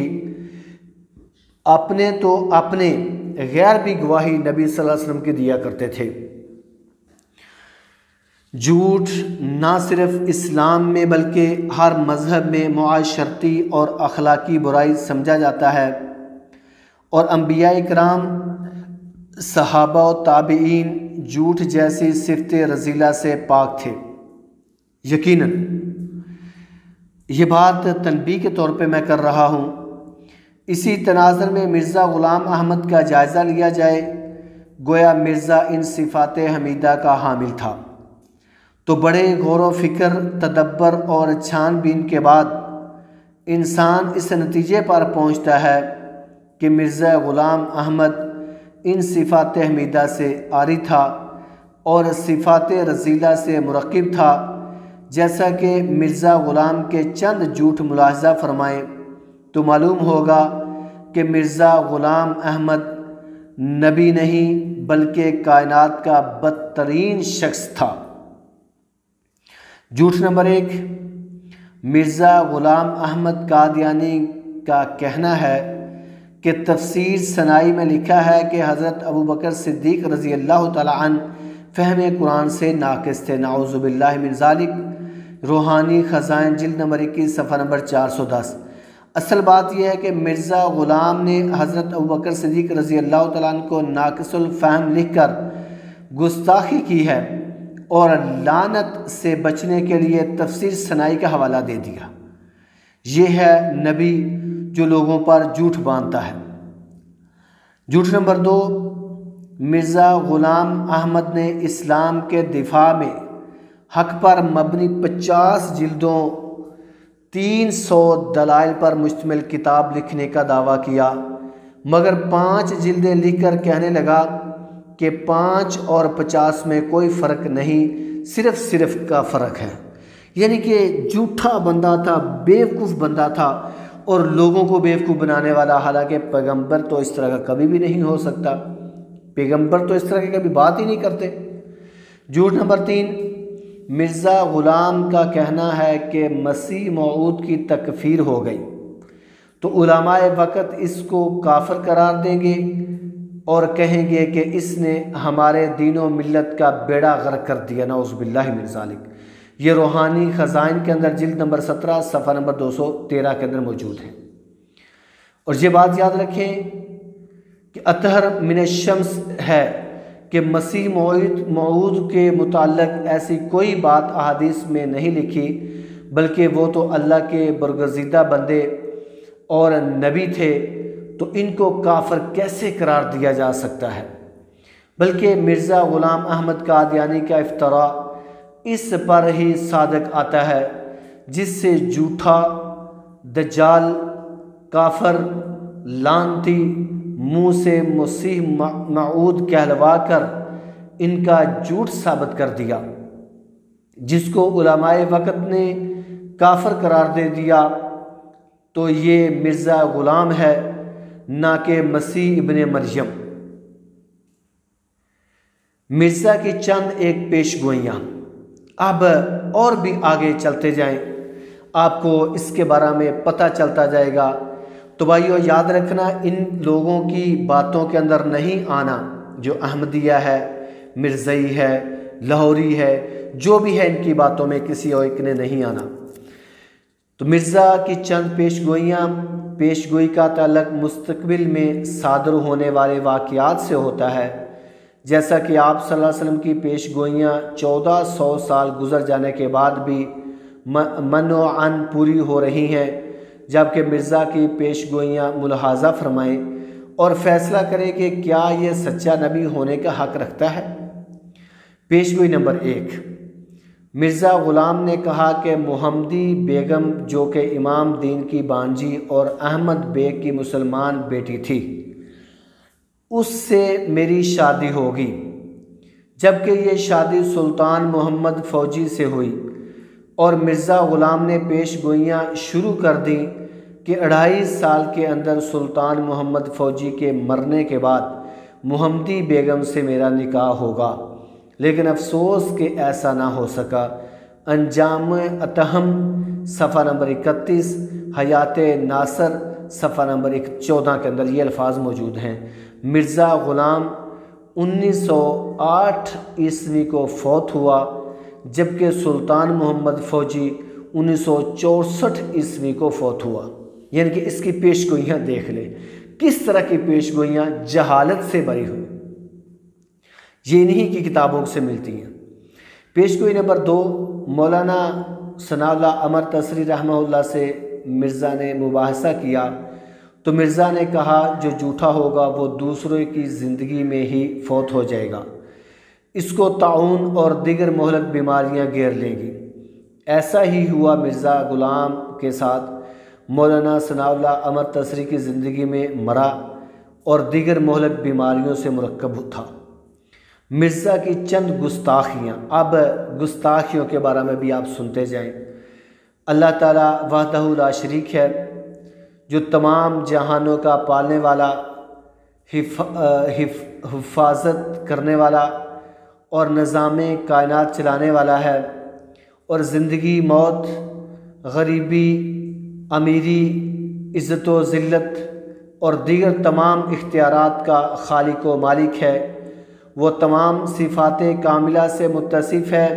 اپنے تو اپنے، غیر بھی گواہی نبی صلی اللہ علیہ وسلم کی دیا کرتے تھے۔ جھوٹ نہ صرف اسلام میں بلکہ ہر مذہب میں معاشرتی اور اخلاقی برائی سمجھا جاتا ہے، اور انبیاء کرام، صحابہ و تابعین جھوٹ جیسی صفت رذیلہ سے پاک تھے۔ یقیناً یہ بات تنبیہ کے طور پہ میں کر رہا ہوں۔ اسی تناظر میں مرزا غلام احمد کا جائزہ لیا جائے، گویا مرزا ان صفات حمیدہ کا حامل تھا، تو بڑے غور و فکر، تدبر اور چھان بین کے بعد انسان اس نتیجے پر پہنچتا ہے کہ مرزا غلام احمد ان صفات حمیدہ سے عاری تھا اور صفات رذیلہ سے مرکب تھا۔ جیسا کہ مرزا غلام کے چند جھوٹ ملاحظہ فرمائیں تو معلوم ہوگا کہ مرزا غلام احمد نبی نہیں بلکہ کائنات کا بدترین شخص تھا۔ جھوٹ نمبر 1، مرزا غلام احمد قادیانی کا کہنا ہے کہ تفسیر سنائی میں لکھا ہے کہ حضرت ابوبکر صدیق رضی اللہ تعالی عنہ فہم قرآن سے ناقص تھے، نعوذ باللہ من ذالک۔ روحانی خزائن جلد نمبر 21 صفحہ نمبر 410۔ اصل بات یہ ہے کہ مرزا غلام نے حضرت ابوبکر صدیق رضی اللہ تعالیٰ عنہ کو ناقص الفہم لکھ کر گستاخی کی ہے اور لعنت سے بچنے کے لیے تفسیر سنائی کا حوالہ دے دیا۔ یہ ہے نبی جو لوگوں پر جھوٹ باندھتا ہے۔ جھوٹ نمبر 2، مرزا غلام احمد نے اسلام کے دفاع میں حق پر مبنی 50 جلدوں 300 دلائل پر مشتمل کتاب لکھنے کا دعویٰ کیا، مگر 5 جلدیں لکھ کر کہنے لگا کہ 5 اور 50 میں کوئی فرق نہیں، صرف کا فرق ہے۔ یعنی کہ جھوٹا بندہ تھا، بیوقوف بندہ تھا اور لوگوں کو بیوقوف بنانے والا، حالانکہ پیغمبر تو اس طرح کا کبھی بھی نہیں ہو سکتا، پیغمبر تو اس طرح کی کبھی بات ہی نہیں کرتے۔ جھوٹ نمبر 3، مرزا غلام کا کہنا ہے کہ مسیح موعود کی تکفیر ہو گئی تو علماء وقت اس کو کافر قرار دیں گے اور کہیں گے کہ اس نے ہمارے دین و ملت کا بیڑا غرق کر دیا، نعوذ باللہ من ذالک۔ یہ روحانی خزائن کے اندر جلد نمبر 17 صفحہ نمبر 213 کے اندر موجود ہے۔ اور یہ بات یاد رکھیں کہ اطہر من الشمس ہے کہ مسیح موعود کے متعلق ایسی کوئی بات احادیث میں نہیں لکھی، بلکہ وہ تو اللہ کے برگزیدہ بندے اور نبی تھے، تو ان کو کافر کیسے قرار دیا جا سکتا ہے؟ بلکہ مرزا غلام احمد قادیانی کا افتراء اس پر ہی صادق آتا ہے، جس سے جھوٹا، دجال، کافر، لعنتی منہ سے مسیح موعود کہلوا کر ان کا جھوٹ ثابت کر دیا، جس کو علماء وقت نے کافر قرار دے دیا، تو یہ مرزا غلام ہے نہ کہ مسیح ابن مریم۔ مرزا کی چند ایک پیش گوئیاں۔ اب اور بھی آگے چلتے جائیں، آپ کو اس کے بارے میں پتہ چلتا جائے گا۔ تو بھائیو یاد رکھنا، ان لوگوں کی باتوں کے اندر نہیں آنا، جو احمدیہ ہے، مرزائی ہے، لاہوری ہے، جو بھی ہے، ان کی باتوں میں کسی اور ایک نے نہیں آنا۔ تو مرزا کی چند پیش گوئی کا تعلق مستقبل میں صادر ہونے والے واقعات سے ہوتا ہے، جیسا کہ آپ صلی اللہ علیہ وسلم کی پیش گوئیاں 1400 سال گزر جانے کے بعد بھی منوعاً پوری ہو رہی ہیں، جبکہ مرزا کی پیش گوئیاں ملاحظہ فرمائیں اور فیصلہ کریں کہ کیا یہ سچا نبی ہونے کا حق رکھتا ہے۔ پیش گوئی نمبر 1، مرزا غلام نے کہا کہ محمدی بیگم جو کہ امام دین کی بانجی اور احمد بیگ کی مسلمان بیٹی تھی، اس سے میری شادی ہوگی، جبکہ یہ شادی سلطان محمد فوجی سے ہوئی۔ اور مرزا غلام نے پیش گوئیاں شروع کر دیں کہ 2.5 سال کے اندر سلطان محمد فوجی کے مرنے کے بعد محمدی بیگم سے میرا نکاح ہوگا، لیکن افسوس کہ ایسا نہ ہو سکا۔ انجام اتہم صفحہ نمبر 31، حیات ناصر صفحہ نمبر 14 کے اندر یہ الفاظ موجود ہیں۔ مرزا غلام 1908 عیسوی کو فوت ہوا، جبکہ سلطان محمد فوجی 1964 عیسوی کو فوت ہوا۔ یعنی کہ اس کی پیش گوئیاں دیکھ لیں، کس طرح کی پیش گوئیاں جہالت سے بری ہوئی، یہ انہی کی کتابوں سے ملتی ہیں۔ پیش گوئی نمبر 2، مولانا ثناء اللہ عمر تسری رحمہ اللہ سے مرزا نے مباحثہ کیا تو مرزا نے کہا جو جھوٹا ہوگا وہ دوسروں کی زندگی میں ہی فوت ہو جائے گا، اس کو طاعون اور دیگر مہلک بیماریاں گھیر لیں گی۔ ایسا ہی ہوا مرزا غلام کے ساتھ۔ مولانا ثناء اللہ عمر تسری کی زندگی میں مرا اور دیگر مہلک بیماریوں سے مرکب تھا۔ مرزا کی چند گستاخیاں۔ اب گستاخیوں کے بارے میں بھی آپ سنتے جائیں۔ اللہ تعالیٰ وحدہ لا شریک ہے، جو تمام جہانوں کا پالنے والا، حفاظت کرنے والا اور نظام کائنات چلانے والا ہے، اور زندگی، موت، غریبی، امیری، عزت و ذلت اور دیگر تمام اختیارات کا خالق و مالک ہے۔ وہ تمام صفات کاملہ سے متصف ہے،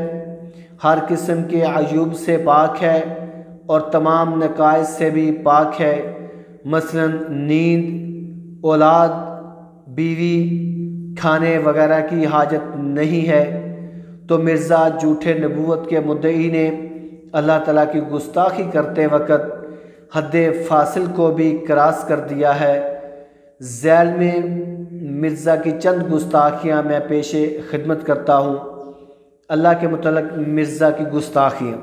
ہر قسم کے عیوب سے پاک ہے اور تمام نقائص سے بھی پاک ہے، مثلا نیند، اولاد، بیوی، کھانے وغیرہ کی حاجت نہیں ہے۔ تو مرزا جھوٹے نبوت کے مدعی نے اللہ تعالیٰ کی گستاخی کرتے وقت حد فاصل کو بھی کراس کر دیا ہے۔ ذیل میں مرزا کی چند گستاخیاں میں پیش خدمت کرتا ہوں۔ اللہ کے متعلق مرزا کی گستاخیاں،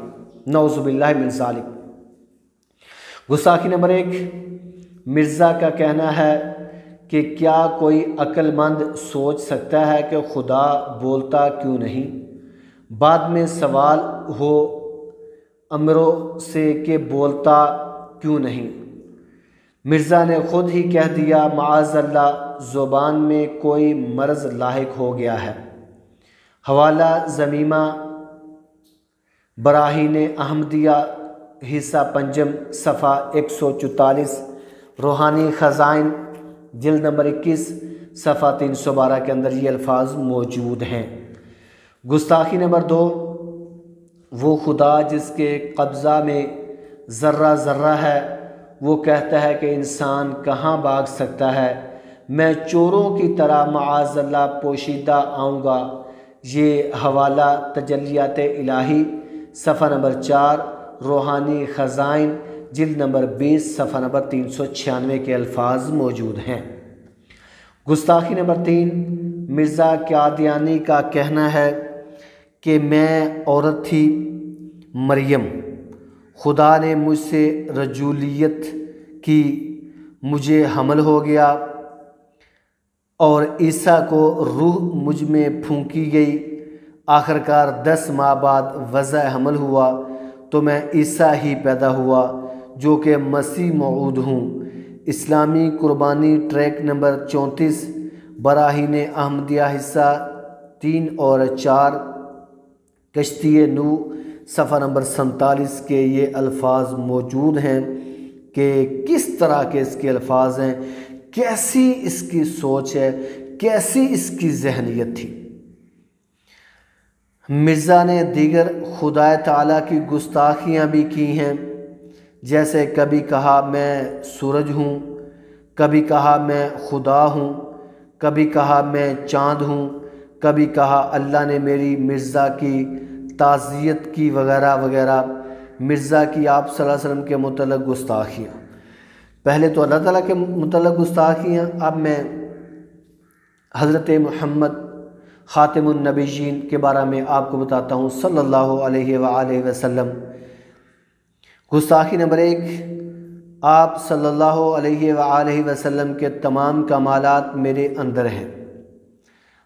نعوذ باللہ من ذالک۔ گستاخی نمبر 1، مرزا کا کہنا ہے کہ کیا کوئی عقل مند سوچ سکتا ہے کہ خدا بولتا کیوں نہیں؟ بعد میں سوال ہو امروں سے کہ بولتا کیوں نہیں؟ مرزا نے خود ہی کہہ دیا معاذ اللہ، زبان میں کوئی مرض لاحق ہو گیا ہے۔ حوالہ ضمیمہ براہین احمدیہ حصہ پنجم صفحہ 144، روحانی خزائن جلد نمبر 21 صفحہ 312 کے اندر یہ الفاظ موجود ہیں۔ گستاخی نمبر 2، وہ خدا جس کے قبضہ میں ذرہ ذرہ ہے، وہ کہتا ہے کہ انسان کہاں بھاگ سکتا ہے، میں چوروں کی طرح معاذ اللہ پوشیدہ آؤں گا۔ یہ حوالہ تجلیات الہی صفحہ نمبر 4، روحانی خزائن جلد نمبر 20 صفحہ نمبر 396 کے الفاظ موجود ہیں۔ گستاخی نمبر 3، مرزا قادیانی کا کہنا ہے کہ میں عورت تھی، مریم، خدا نے مجھ سے رجولیت کی، مجھے حمل ہو گیا اور عیسیٰ کو روح مجھ میں پھونکی گئی، آخرکار 10 ماہ بعد وضع حمل ہوا تو میں عیسیٰ ہی پیدا ہوا جو کہ مسیح موعود ہوں۔ اسلامی قربانی ٹریک نمبر 34، براہین احمدیہ حصہ 3 اور 4، کشتی نو صفحہ نمبر 47 کے یہ الفاظ موجود ہیں کہ کس طرح کے اس کے الفاظ ہیں، کیسی اس کی سوچ ہے، کیسی اس کی ذہنیت تھی۔ مرزا نے دیگر خدا تعالیٰ کی گستاخیاں بھی کی ہیں، جیسے کبھی کہا میں سورج ہوں، کبھی کہا میں خدا ہوں، کبھی کہا میں چاند ہوں، کبھی کہا اللہ نے میری مرزا کی تعزیت کی وغیرہ وغیرہ۔ مرزا کی آپ صلی اللہ علیہ وسلم کے متعلق گستاخیاں، پہلے تو اللہ تعالیٰ کے متعلق گستاخیاں، اب میں حضرت محمد خاتم النبیین کے بارے میں آپ کو بتاتا ہوں صلی اللہ علیہ وآلہ وسلم۔ گستاخی نمبر 1، آپ صلی اللہ علیہ وآلہ وسلم کے تمام کمالات میرے اندر ہیں۔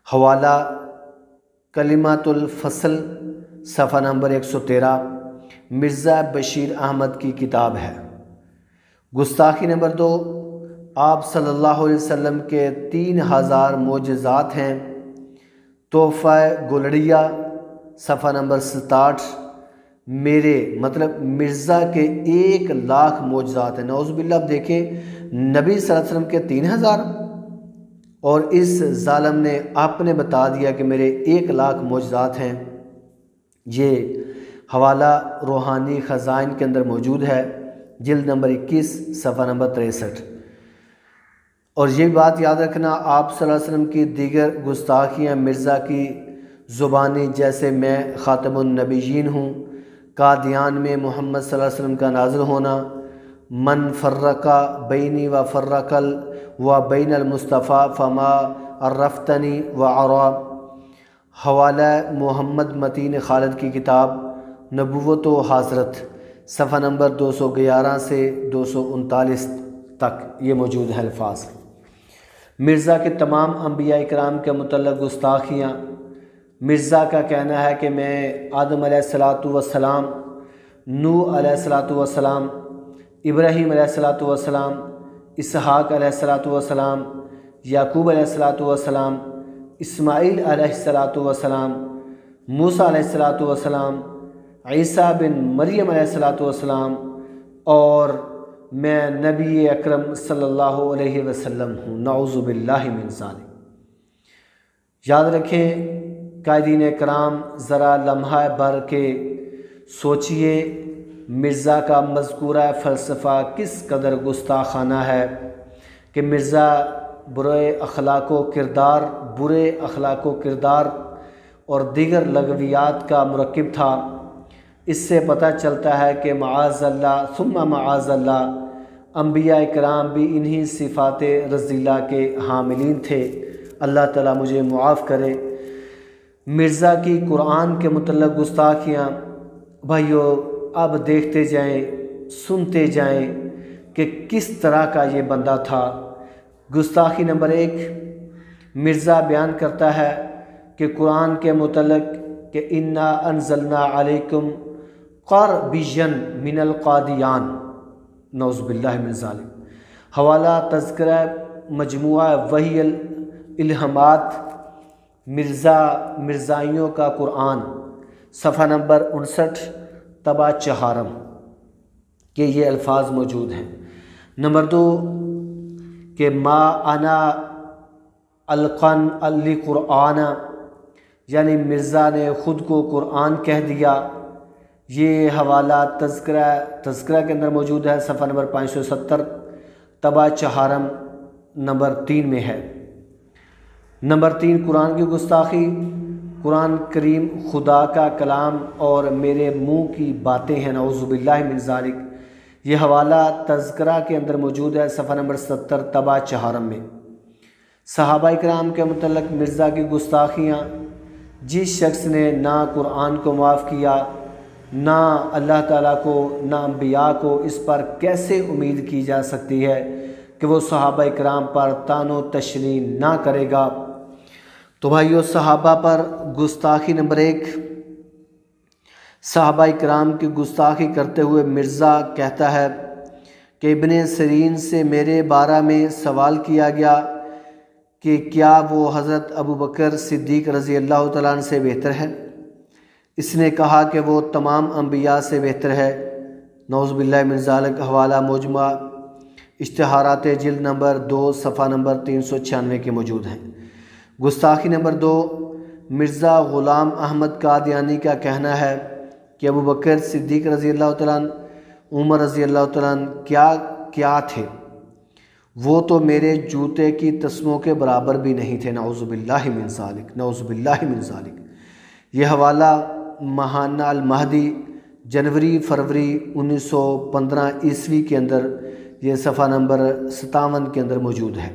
حوالہ کلمات الفصل صفحہ نمبر 113، مرزا بشیر احمد کی کتاب ہے۔ گستاخی نمبر 2، آپ صلی اللہ علیہ وسلم کے 3000 معجزات ہیں۔ تحفہ گلڑیہ صفحہ نمبر 67، میرے مطلب مرزا کے 1,00,000 معجزات ہیں۔ نعوذ باللہ، اب دیکھیں نبی صلی اللہ علیہ وسلم کے 3000 اور اس ظالم نے آپ نے بتا دیا کہ میرے 1,00,000 معجزات ہیں۔ یہ حوالہ روحانی خزائن کے اندر موجود ہے، جلد نمبر 21 صفحہ نمبر 63۔ اور یہ بات یاد رکھنا، آپ صلی اللہ علیہ وسلم کی دیگر گستاخیاں مرزا کی زبانی، جیسے میں خاتم النبیین ہوں، قادیان میں محمد صلی اللہ علیہ وسلم کا نازل ہونا، من فرقہ بینی و فرقل و بین المصطفیٰ فما عرفتنی و عرا۔ حوالہ محمد متین خالد کی کتاب نبوت و حضرت صفحہ نمبر 211 سے 239 تک یہ موجود ہے الفاظ۔ مرزا کے تمام انبیاء اکرام کے متعلق گستاخیاں، مرزا کا کہنا ہے کہ میں آدم علیہ السلام، نوح علیہ السلام، ابراہیم علیہ السلام، اسحاق علیہ السلام، یعقوب علیہ السلام، اسماعیل علیہ السلام، موسیٰ علیہ السلام، عیسیٰ بن مریم علیہ السلام، اور میں نبی اکرم صلی اللہ علیہ وسلم ہوں۔ نعوذ باللہ من ذالک۔ یاد رکھیں قائدین کرام ذرا لمحہ بھر کے سوچئے مرزا کا مذکورہ فلسفہ کس قدر گستاخانہ ہے کہ مرزا برے اخلاق و کردار اور دیگر لغویات کا مرکب تھا۔ اس سے پتہ چلتا ہے کہ معاذ اللہ ثم معاذ اللہ انبیاء کرام بھی انہی صفات رذیلہ کے حاملین تھے۔ اللہ تعالیٰ مجھے معاف کرے۔ مرزا کی قرآن کے متعلق گستاخیاں بھائیو اب دیکھتے جائیں، سنتے جائیں کہ کس طرح کا یہ بندہ تھا۔ گستاخی نمبر 1، مرزا بیان کرتا ہے کہ قرآن کے متعلق کہ انا انزلنا علیکم قربیا من القادیان، نعوذ باللہ من ذالک۔ حوالہ تذکرہ مجموعہ وحی الالہامات مرزائیوں کا قرآن، صفحہ نمبر 59، طبع چہارم کہ یہ الفاظ موجود ہیں۔ نمبر 2 کہ ما انا القن القرآن، یعنی مرزا نے خود کو قرآن کہہ دیا۔ یہ حوالہ تذکرہ کے اندر موجود ہے، صفحہ نمبر 570، طبع چہارم نمبر 3 میں ہے۔ نمبر 3 قرآن کی گستاخی، قرآن کریم خدا کا کلام اور میرے منہ کی باتیں ہیں، نعوذ باللہ من ذالک۔ یہ حوالہ تذکرہ کے اندر موجود ہے، صفحہ نمبر 70، طبع چہارم میں۔ صحابہ کرام کے متعلق مرزا کی گستاخیاں، جس شخص نے نہ قرآن کو معاف کیا، نہ اللہ تعالیٰ کو، نہ انبیاء کو، اس پر کیسے امید کی جا سکتی ہے کہ وہ صحابہ کرام پر طعن و تشنیع نہ کرے گا۔ تو بھائیو صحابہ پر گستاخی نمبر 1، صحابہ کرام کی گستاخی کرتے ہوئے مرزا کہتا ہے کہ ابن سیرین سے میرے بارے میں سوال کیا گیا کہ کیا وہ حضرت ابوبکر صدیق رضی اللہ تعالیٰ عنہ سے بہتر ہے؟ اس نے کہا کہ وہ تمام انبیاء سے بہتر ہے، نعوذ باللہ من ذالک۔ حوالہ مجموعہ اشتہارات جلد نمبر 2، صفحہ نمبر 396 کے موجود ہیں۔ گستاخی نمبر 2، مرزا غلام احمد قادیانی کا کہنا ہے کہ ابوبکر صدیق رضی اللہ تعالیٰ عنہ، عمر رضی اللہ تعالیٰ عنہ کیا تھے؟ وہ تو میرے جوتے کی تسموں کے برابر بھی نہیں تھے، نعوذ باللہ من ذالک، نعوذ باللہ من ذالک۔ یہ حوالہ ماہانہ المہدی، جنوری فروری 1915 عیسوی کے اندر، یہ صفحہ نمبر 57 کے اندر موجود ہے۔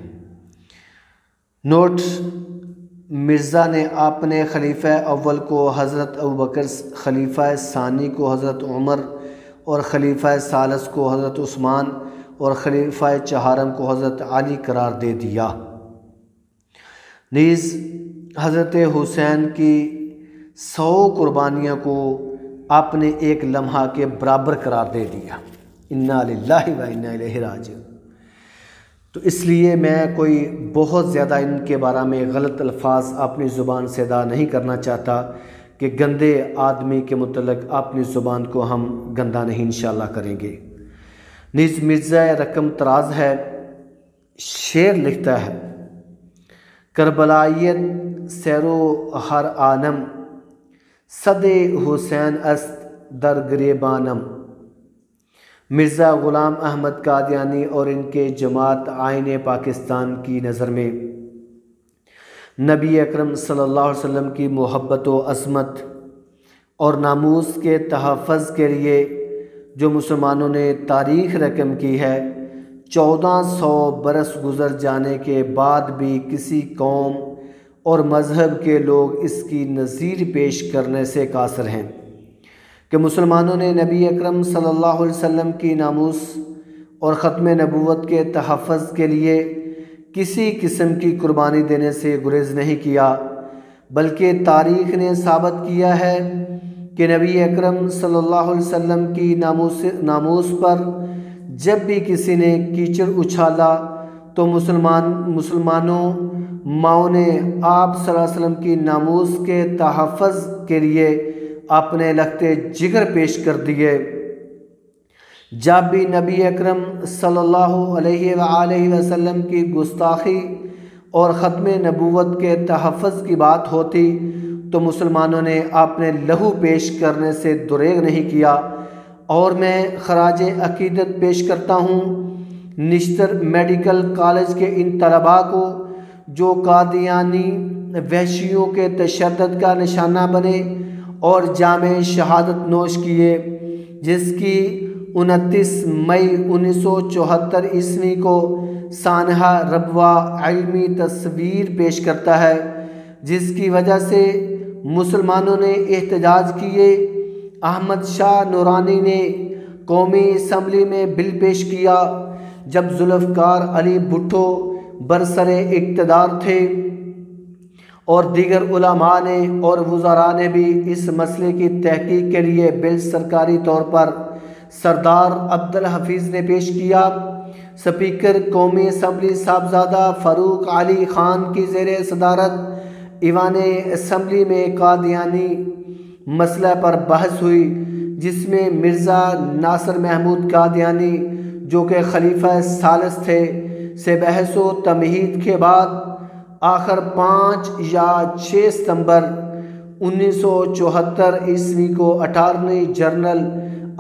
نوٹ: مرزا نے اپنے خلیفہ اول کو حضرت ابوبکر، خلیفہ ثانی کو حضرت عمر، اور خلیفہ ثالث کو حضرت عثمان، اور خلیفہ چہارم کو حضرت علی قرار دے دیا۔ نیز حضرت حسین کی 100 قربانیوں کو آپ نے ایک لمحہ کے برابر قرار دے دیا۔ انا للہ و انا الیہ راجعون۔ تو اس لیے میں کوئی بہت زیادہ ان کے بارے میں غلط الفاظ اپنی زبان سے ادا نہیں کرنا چاہتا کہ گندے آدمی کے متعلق اپنی زبان کو ہم گندا نہیں انشاءاللہ کریں گے۔ نیز مرزا رقم طراز ہے، شعر لکھتا ہے: کربلائیت سیرو ہر آنم، صد حسین است در گریبانم۔ مرزا غلام احمد قادیانی اور ان کے جماعت آئین پاکستان کی نظر میں نبی اکرم صلی اللہ علیہ وسلم کی محبت و عظمت اور ناموس کے تحفظ کے لیے جو مسلمانوں نے تاریخ رقم کی ہے، 1400 برس گزر جانے کے بعد بھی کسی قوم اور مذہب کے لوگ اس کی نظیر پیش کرنے سے قاصر ہیں کہ مسلمانوں نے نبی اکرم صلی اللہ علیہ وسلم کی ناموس اور ختم نبوت کے تحفظ کے لیے کسی قسم کی قربانی دینے سے گریز نہیں کیا، بلکہ تاریخ نے ثابت کیا ہے کہ نبی اکرم صلی اللہ علیہ وسلم کی ناموس پر جب بھی کسی نے کیچڑ اچھالا تو مسلمانوں ماؤں نے آپ صلی اللہ علیہ وسلم کی ناموس کے تحفظ کے لیے اپنے لختے جگر پیش کر دیے۔ جب بھی نبی اکرم صلی اللہ علیہ وآلہ وسلم کی گستاخی اور ختم نبوت کے تحفظ کی بات ہوتی تو مسلمانوں نے آپ نے لہو پیش کرنے سے دریغ نہیں کیا، اور میں خراج عقیدت پیش کرتا ہوں نشتر میڈیکل کالج کے ان طلباء کو جو قادیانی وحشیوں کے تشدد کا نشانہ بنے اور جام شہادت نوش کیے، جس کی 29 مئی 1974 عیسوی کو سانحہ ربوہ علمی تصویر پیش کرتا ہے، جس کی وجہ سے مسلمانوں نے احتجاج کیے۔ احمد شاہ نورانی نے قومی اسمبلی میں بل پیش کیا جب ذوالفقار علی بھٹو برسر اقتدار تھے، اور دیگر علماء نے اور وزراء نے بھی اس مسئلے کی تحقیق کے لیے بل سرکاری طور پر سردار عبدالحفیظ نے پیش کیا۔ سپیکر قومی اسمبلی صاحبزادہ فاروق علی خان کی زیر صدارت ایوان اسمبلی میں قادیانی مسئلہ پر بحث ہوئی، جس میں مرزا ناصر محمود قادیانی جو کہ خلیفہ ثالث تھے سے بحث و تمہید کے بعد آخر 5 یا 6 ستمبر 1974 عیسوی کو اٹارنی جنرل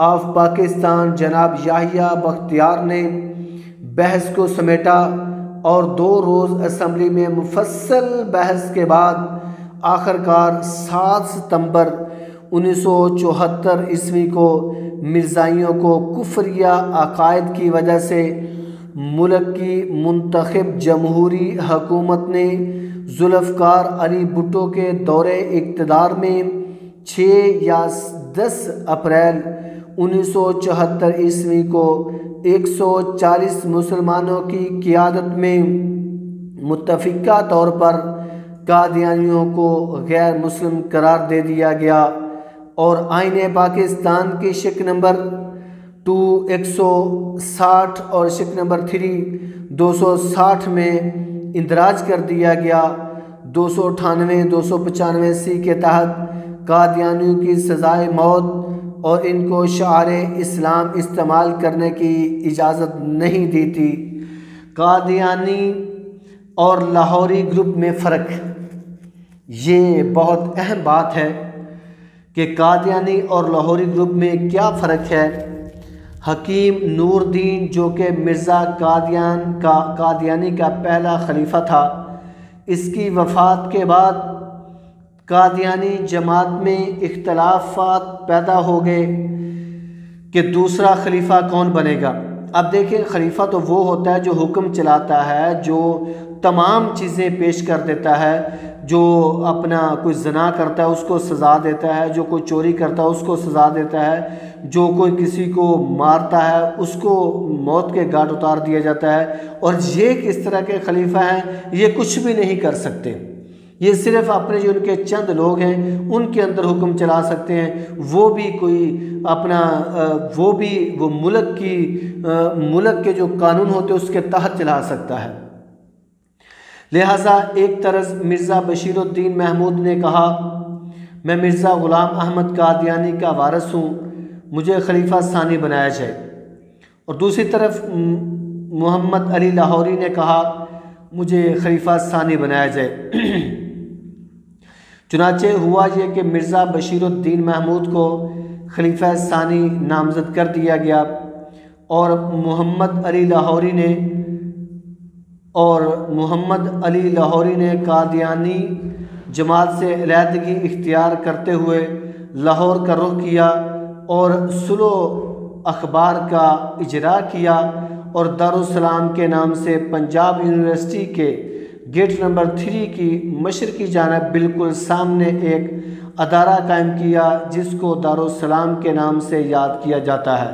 آف پاکستان جناب یحییٰ بختیار نے بحث کو سمیٹا، اور 2 روز اسمبلی میں مفصل بحث کے بعد آخرکار 7 ستمبر 1974 عیسوی کو مرزائیوں کو کفریہ عقائد کی وجہ سے ملک کی منتخب جمہوری حکومت نے ذوالفقار علی بھٹو کے دور اقتدار میں 6 یا 10 اپریل 1974 عیسوی کو 140 مسلمانوں کی قیادت میں متفقہ طور پر قادیانیوں کو غیر مسلم قرار دے دیا گیا، اور آئین پاکستان کی شق نمبر 2 160 اور شق نمبر 3 260 میں اندراج کر دیا گیا۔ 298 295 سی کے تحت قادیانیوں کی سزائے موت اور ان کو شعار اسلام استعمال کرنے کی اجازت نہیں دی تھی۔ قادیانی اور لاہوری گروپ میں فرق، یہ بہت اہم بات ہے کہ قادیانی اور لاہوری گروپ میں کیا فرق ہے۔ حکیم نور الدین جو کہ مرزا قادیانی کا پہلا خلیفہ تھا، اس کی وفات کے بعد قادیانی جماعت میں اختلافات پیدا ہو گئے کہ دوسرا خلیفہ کون بنے گا۔ اب دیکھیں، خلیفہ تو وہ ہوتا ہے جو حکم چلاتا ہے، جو تمام چیزیں پیش کر دیتا ہے، جو اپنا کوئی زنا کرتا ہے اس کو سزا دیتا ہے، جو کوئی چوری کرتا ہے اس کو سزا دیتا ہے، جو کوئی کسی کو مارتا ہے اس کو موت کے گھاٹ اتار دیا جاتا ہے۔ اور یہ کس طرح کے خلیفہ ہیں، یہ کچھ بھی نہیں کر سکتے، یہ صرف اپنے جو ان کے چند لوگ ہیں ان کے اندر حکم چلا سکتے ہیں، وہ بھی کوئی اپنا وہ ملک کے جو قانون ہوتے ہیں اس کے تحت چلا سکتا ہے۔ لہٰذا ایک طرز مرزا بشیر الدین محمود نے کہا، میں مرزا غلام احمد قادیانی کا وارث ہوں، مجھے خلیفہ ثانی بنایا جائے، اور دوسری طرف محمد علی لاہوری نے کہا مجھے خلیفہ ثانی بنایا جائے۔ چنانچہ ہوا یہ کہ مرزا بشیر الدین محمود کو خلیفہ ثانی نامزد کر دیا گیا، اور محمد علی لاہوری نے قادیانی جماعت سے علیحدگی اختیار کرتے ہوئے لاہور کا رخ کیا اور صلح اخبار کا اجرا کیا، اور دارالسلام کے نام سے پنجاب یونیورسٹی کے گیٹ نمبر 3 کی مشرقی جانب بالکل سامنے ایک ادارہ قائم کیا جس کو دارالسلام کے نام سے یاد کیا جاتا ہے۔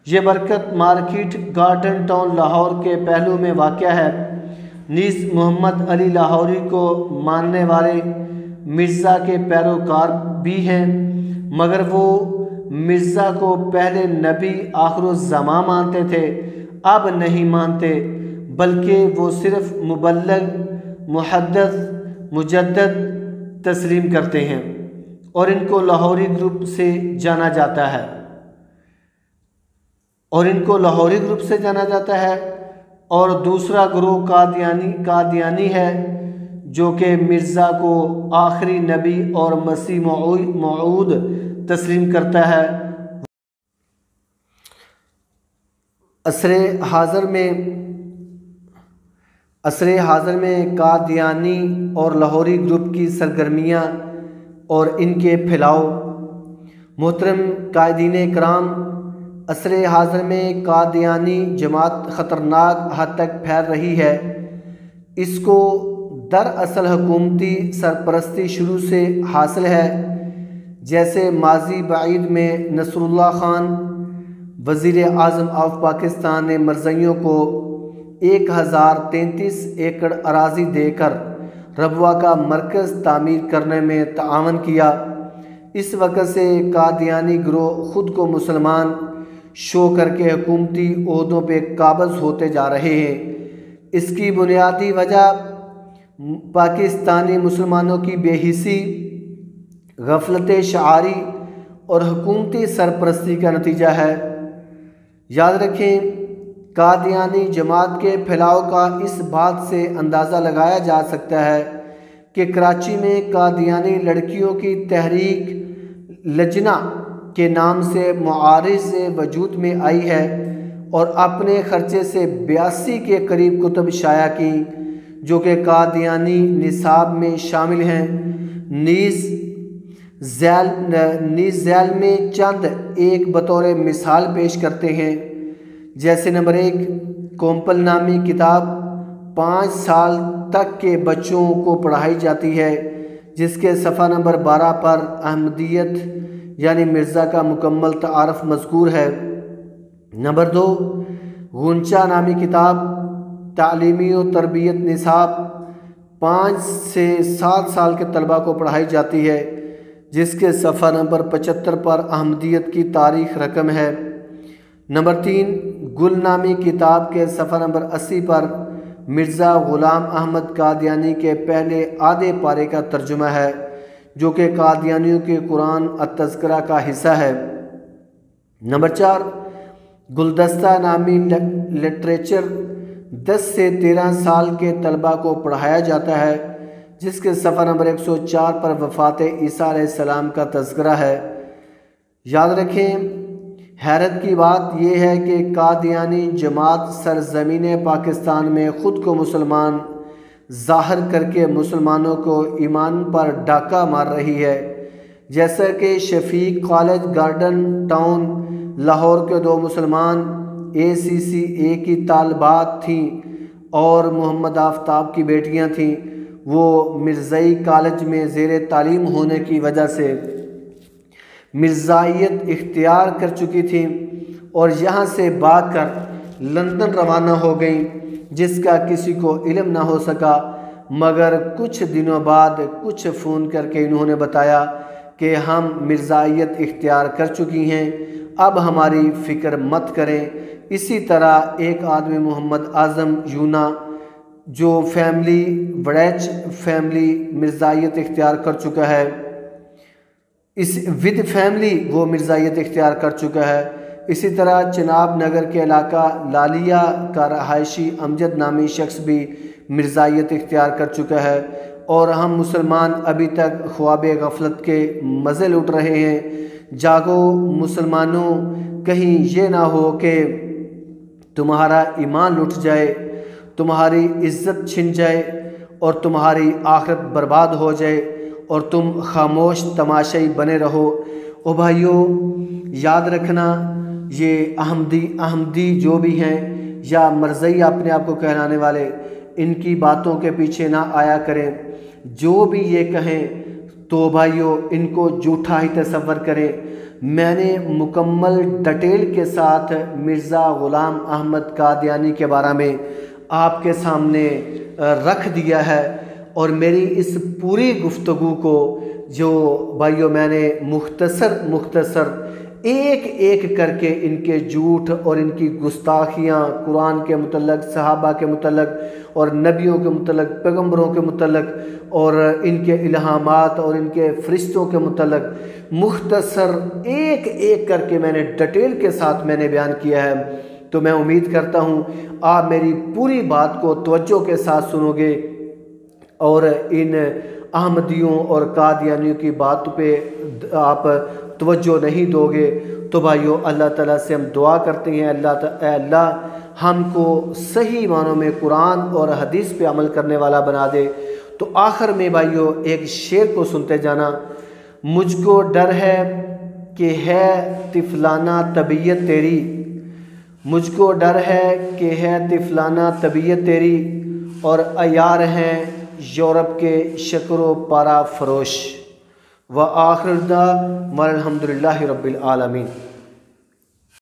یہ برکت مارکیٹ گارڈن ٹاؤن لاہور کے پہلو میں واقع ہے۔ نیز محمد علی لاہوری کو ماننے والے مرزا کے پیروکار بھی ہیں، مگر وہ مرزا کو پہلے نبی آخر الزماں مانتے تھے، اب نہیں مانتے، بلکہ وہ صرف مبلغ، محدث، مجدد تسلیم کرتے ہیں، اور ان کو لاہوری گروپ سے جانا جاتا ہے، اور دوسرا گروہ قادیانی ہے جو کہ مرزا کو آخری نبی اور مسیح موعود تسلیم کرتا ہے، عصر حاضر میں قادیانی اور لاہوری گروپ کی سرگرمیاں اور ان کے پھیلاؤ۔ محترم قائدین کرام، عصر حاضر میں قادیانی جماعت خطرناک حد تک پھیل رہی ہے۔ اس کو دراصل حکومتی سرپرستی شروع سے حاصل ہے، جیسے ماضی بعید میں نصر اللہ خان وزیر اعظم آف پاکستان نے مرزائیوں کو 1033 ایکڑ اراضی دے کر ربوہ کا مرکز تعمیر کرنے میں تعاون کیا۔ اس وقت سے قادیانی گروہ خود کو مسلمان شو کر کے حکومتی عہدوں پہ قابض ہوتے جا رہے ہیں۔ اس کی بنیادی وجہ پاکستانی مسلمانوں کی بے حسی، غفلت شعاری اور حکومتی سرپرستی کا نتیجہ ہے۔ یاد رکھیں، قادیانی جماعت کے پھیلاؤ کا اس بات سے اندازہ لگایا جا سکتا ہے کہ کراچی میں قادیانی لڑکیوں کی تحریک لجنا کے نام سے معارض وجود میں آئی ہے اور اپنے خرچے سے 82 کے قریب کتب شائع کی جو کہ قادیانی نصاب میں شامل ہیں۔ نیز ذیل میں چند ایک بطور مثال پیش کرتے ہیں، جیسے نمبر 1، کومپل نامی کتاب 5 سال تک کے بچوں کو پڑھائی جاتی ہے، جس کے صفحہ نمبر 12 پر احمدیت یعنی مرزا کا مکمل تعارف مذکور ہے۔ نمبر 2، غنچہ نامی کتاب تعلیمی و تربیت نصاب 5 سے 7 سال کے طلبہ کو پڑھائی جاتی ہے، جس کے صفحہ نمبر 75 پر احمدیت کی تاریخ رقم ہے۔ نمبر 3، گل نامی کتاب کے صفحہ نمبر 80 پر مرزا غلام احمد قادیانی کے پہلے آدھے پارے کا ترجمہ ہے، جو کہ قادیانیوں کے قرآن التذکرہ کا حصہ ہے۔ نمبر 4، گلدستہ نامی لٹریچر 10 سے 13 سال کے طلبہ کو پڑھایا جاتا ہے، جس کے صفحہ نمبر 104 پر وفات عیسیٰ علیہ السلام کا تذکرہ ہے۔ یاد رکھیں، حیرت کی بات یہ ہے کہ قادیانی جماعت سرزمین پاکستان میں خود کو مسلمان ظاہر کر کے مسلمانوں کو ایمان پر ڈاکہ مار رہی ہے، جیسا کہ شفیق کالج گارڈن ٹاؤن لاہور کے 2 مسلمان ACCA کی طالبات تھیں اور محمد آفتاب کی بیٹیاں تھیں۔ وہ مرزائی کالج میں زیر تعلیم ہونے کی وجہ سے مرزائیت اختیار کر چکی تھیں اور یہاں سے بھاگ کر لندن روانہ ہو گئیں، جس کا کسی کو علم نہ ہو سکا، مگر کچھ دنوں بعد کچھ فون کر کے انہوں نے بتایا کہ ہم مرزائیت اختیار کر چکی ہیں، اب ہماری فکر مت کریں۔ اسی طرح ایک آدمی محمد اعظم یونا جو وڑیچ فیملی مرزائیت اختیار کر چکا ہے، وہ مرزائیت اختیار کر چکا ہے۔ اسی طرح چناب نگر کے علاقہ لالیہ کا رہائشی امجد نامی شخص بھی مرزائیت اختیار کر چکا ہے، اور ہم مسلمان ابھی تک خواب غفلت کے مزے لوٹ رہے ہیں۔ جاگو مسلمانوں، کہیں یہ نہ ہو کہ تمہارا ایمان لٹ جائے، تمہاری عزت چھن جائے اور تمہاری آخرت برباد ہو جائے اور تم خاموش تماشائی بنے رہو۔ او بھائیو، یاد رکھنا، یہ احمدی جو بھی ہیں یا مرزائی اپنے آپ کو کہلانے والے، ان کی باتوں کے پیچھے نہ آیا کریں۔ جو بھی یہ کہیں تو بھائیو ان کو جھوٹا ہی تصور کریں۔ میں نے مکمل ڈیٹیل کے ساتھ مرزا غلام احمد قادیانی کے بارے میں آپ کے سامنے رکھ دیا ہے، اور میری اس پوری گفتگو کو جو بھائیو میں نے مختصر ایک کر کے ان کے جھوٹ اور ان کی گستاخیاں قرآن کے متعلق، صحابہ کے متعلق اور نبیوں کے متعلق، پیغمبروں کے متعلق اور ان کے الہامات اور ان کے فرشتوں کے متعلق مختصر ایک کر کے میں نے ڈیٹیل کے ساتھ میں نے بیان کیا ہے، تو میں امید کرتا ہوں آپ میری پوری بات کو توجہ کے ساتھ سنو گے۔ اور ان احمدیوں اور قادیانیوں کی بات پہ آپ توجہ نہیں دو گے تو بھائیو اللہ تعالیٰ سے ہم دعا کرتے ہیں اے اللہ ہم کو صحیح معنوں میں قرآن اور حدیث پہ عمل کرنے والا بنا دے۔ تو آخر میں بھائیو ایک شعر کو سنتے جانا، مجھ کو ڈر ہے کہ ہے طفلانہ طبیعت تیری، مجھ کو ڈر ہے کہ ہے طفلانہ طبیعت تیری، اور عیار ہیں یورپ کے شکر و پارا فروش۔ وآخر دعوانا الحمدللہ رب العالمین۔